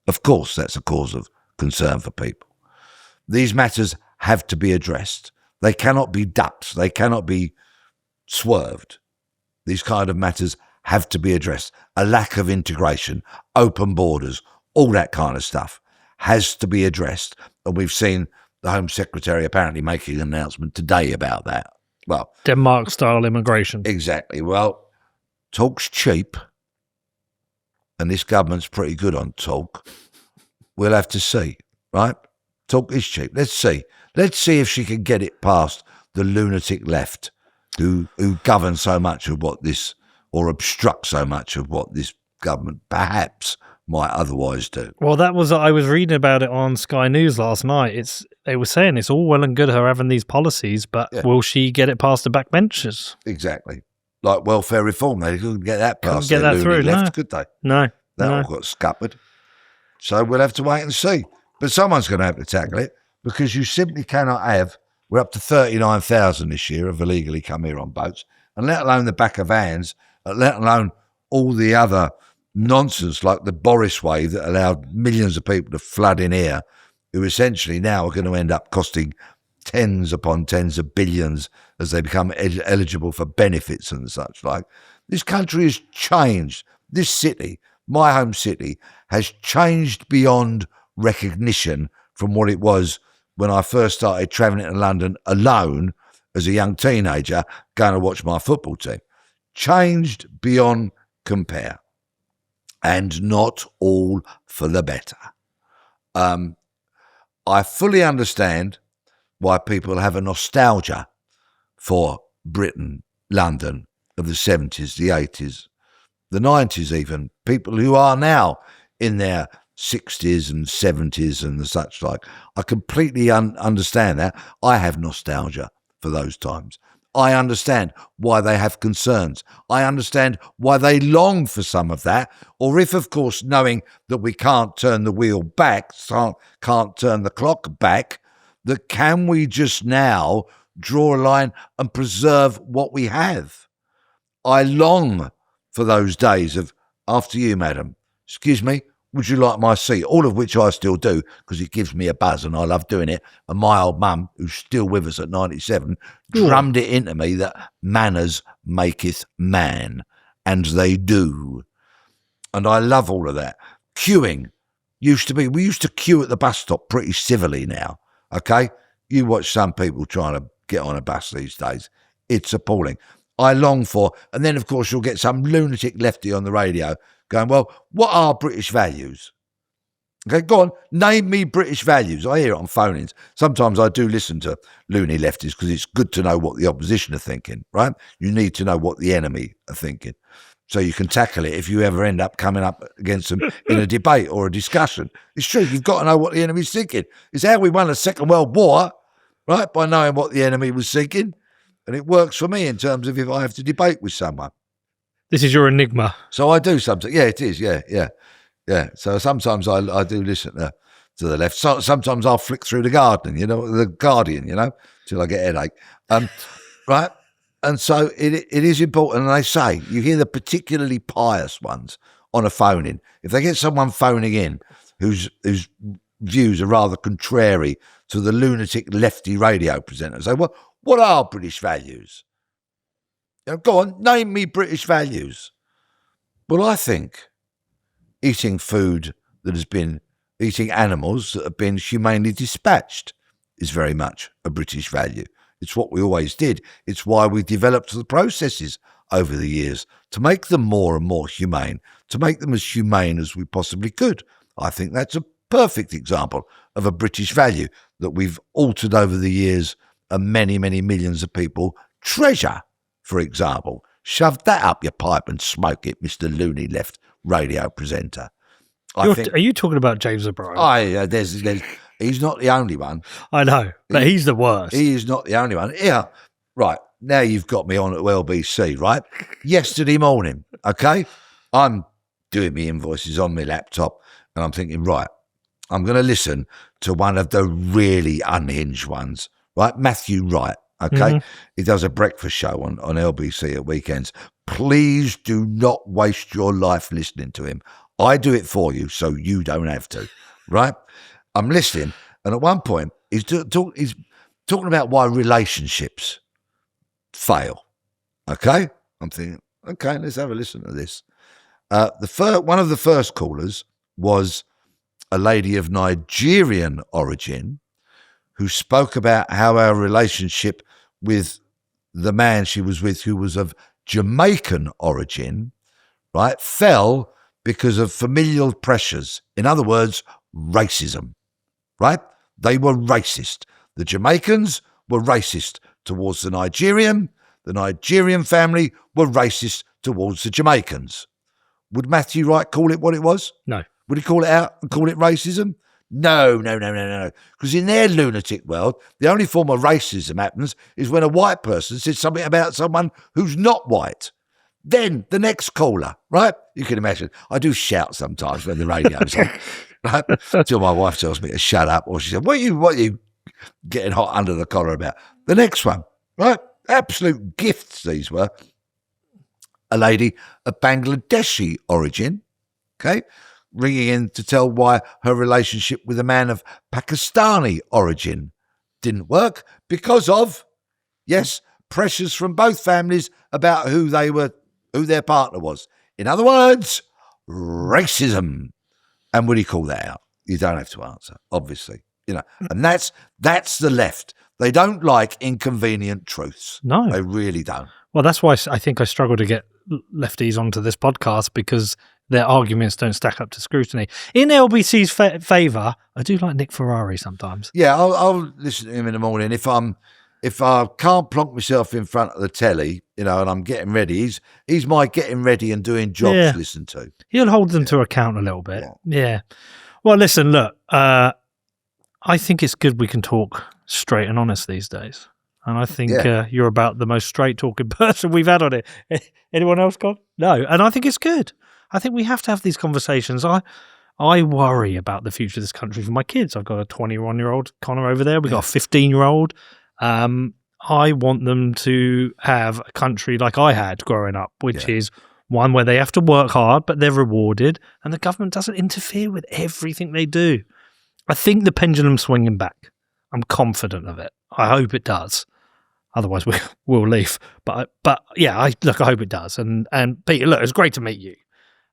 Of course, that's a cause of concern for people. These matters have to be addressed. They cannot be ducked. They cannot be swerved. These kind of matters have to be addressed. A lack of integration, open borders, all that kind of stuff has to be addressed. And we've seen the Home Secretary apparently making an announcement today about that. Well, Denmark-style immigration. Exactly. Well, talk's cheap, and this government's pretty good on talk. We'll have to see, right? Talk is cheap. Let's see. Let's see if she can get it past the lunatic left who govern so much of what this, or obstruct so much of what this government perhaps might otherwise do. Well, I was reading about it on Sky News last night. They were saying it's all well and good her having these policies, but will she get it past the backbenchers? Exactly. Like welfare reform, they couldn't get that past. Couldn't get that through, left, no. could they? No. That all got scuppered. So we'll have to wait and see. But someone's going to have to tackle it, because you simply cannot have, we're up to 39,000 this year have illegally come here on boats, and let alone the back of vans, let alone all the other nonsense like the Boris wave that allowed millions of people to flood in here, who essentially now are going to end up costing tens upon tens of billions as they become eligible for benefits and such like. This country has changed. This city, my home city, has changed beyond recognition from what it was when I first started travelling to London alone as a young teenager going to watch my football team. Changed beyond compare, and not all for the better. I fully understand why people have a nostalgia for Britain, London of the 70s, the 80s, the 90s even, people who are now in their 60s and 70s and the such like. I completely understand that. I have nostalgia for those times. I understand why they have concerns. I understand why they long for some of that. Or if, of course, knowing that we can't turn the wheel back, can't turn the clock back, that can we just now draw a line and preserve what we have? I long for those days of, after you, madam, excuse me, would you like my seat? All of which I still do, because it gives me a buzz and I love doing it. And my old mum, who's still with us at 97, drummed it into me that manners maketh man. And they do. And I love all of that. Queuing we used to queue at the bus stop pretty civilly now. Okay? You watch some people trying to get on a bus these days. It's appalling. I long for, and then of course you'll get some lunatic lefty on the radio going, well, what are British values? Okay, go on, name me British values. I hear it on phone-ins. Sometimes I do listen to loony lefties because it's good to know what the opposition are thinking, right? You need to know what the enemy are thinking, so you can tackle it if you ever end up coming up against them in a debate or a discussion. It's true, you've got to know what the enemy's thinking. It's how we won the Second World War, right, by knowing what the enemy was thinking. And it works for me in terms of if I have to debate with someone. This is your enigma. So I do sometimes. Yeah, it is. Yeah. So sometimes I do listen to the left. So, sometimes I'll flick through the Guardian, till I get a headache. Right? And so it is important. And they say, you hear the particularly pious ones on a phone-in. If they get someone phoning in whose views are rather contrary to the lunatic lefty radio presenter, say, well, what are British values? Go on, name me British values. Well, I think eating animals that have been humanely dispatched is very much a British value. It's what we always did. It's why we developed the processes over the years to make them more and more humane, to make them as humane as we possibly could. I think that's a perfect example of a British value that we've altered over the years and many, many millions of people treasure, for example. Shove that up your pipe and smoke it, Mr. Looney Left radio presenter. Are you talking about James O'Brien? He's not the only one. I know, but he's the worst. He is not the only one. Yeah, right. Now you've got me on at LBC, right? Yesterday morning, okay? I'm doing my invoices on my laptop and I'm thinking, right, I'm going to listen to one of the really unhinged ones, right? Matthew Wright, okay? Mm-hmm. He does a breakfast show on LBC at weekends. Please do not waste your life listening to him. I do it for you so you don't have to, right? I'm listening, and at one point, he's talking about why relationships fail, okay? I'm thinking, okay, let's have a listen to this. One of the first callers was a lady of Nigerian origin who spoke about how our relationship with the man she was with, who was of Jamaican origin, right, fell because of familial pressures. In other words, racism, right? They were racist. The Jamaicans were racist towards the Nigerian family were racist towards the Jamaicans. Would Matthew Wright call it what it was? No. Would he call it out and call it racism? No. Because in their lunatic world, the only form of racism happens is when a white person says something about someone who's not white. Then the next caller, right? You can imagine. I do shout sometimes when the radio's on, right? Till my wife tells me to shut up, or she said, what are you getting hot under the collar about? The next one, right? Absolute gifts these were. A lady of Bangladeshi origin, okay, ringing in to tell why her relationship with a man of Pakistani origin didn't work because of, yes, pressures from both families about who their partner was. In other words, racism. And would he call that out? You don't have to answer, obviously. And that's the left. They don't like inconvenient truths. No. They really don't. Well, that's why I think I struggle to get lefties onto this podcast, because their arguments don't stack up to scrutiny. In LBC's favour, I do like Nick Ferrari sometimes. Yeah, I'll listen to him in the morning. If I can't plonk myself in front of the telly, and I'm getting ready, he's my getting ready and doing jobs listen to. He'll hold them to account a little bit. Yeah. Well, listen, look, I think it's good we can talk straight and honest these days. And I think you're about the most straight-talking person we've had on it. Anyone else gone? No. And I think it's good. I think we have to have these conversations. I worry about the future of this country for my kids. I've got a 21-year-old Connor over there. We've got a 15-year-old. I want them to have a country like I had growing up, which is one where they have to work hard, but they're rewarded, and the government doesn't interfere with everything they do. I think the pendulum's swinging back. I'm confident of it. I hope it does. Otherwise, we'll leave. But yeah, I hope it does. And Peter, look, it's great to meet you.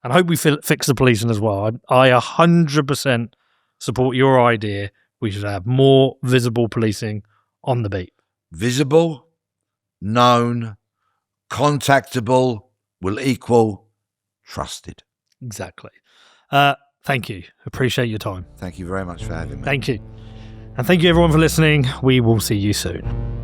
And I hope we fix the policing as well. I 100% support your idea. We should have more visible policing on the beat. Visible, known, contactable will equal trusted. Exactly. Thank you. Appreciate your time. Thank you very much for having me. Thank you. And thank you everyone for listening. We will see you soon.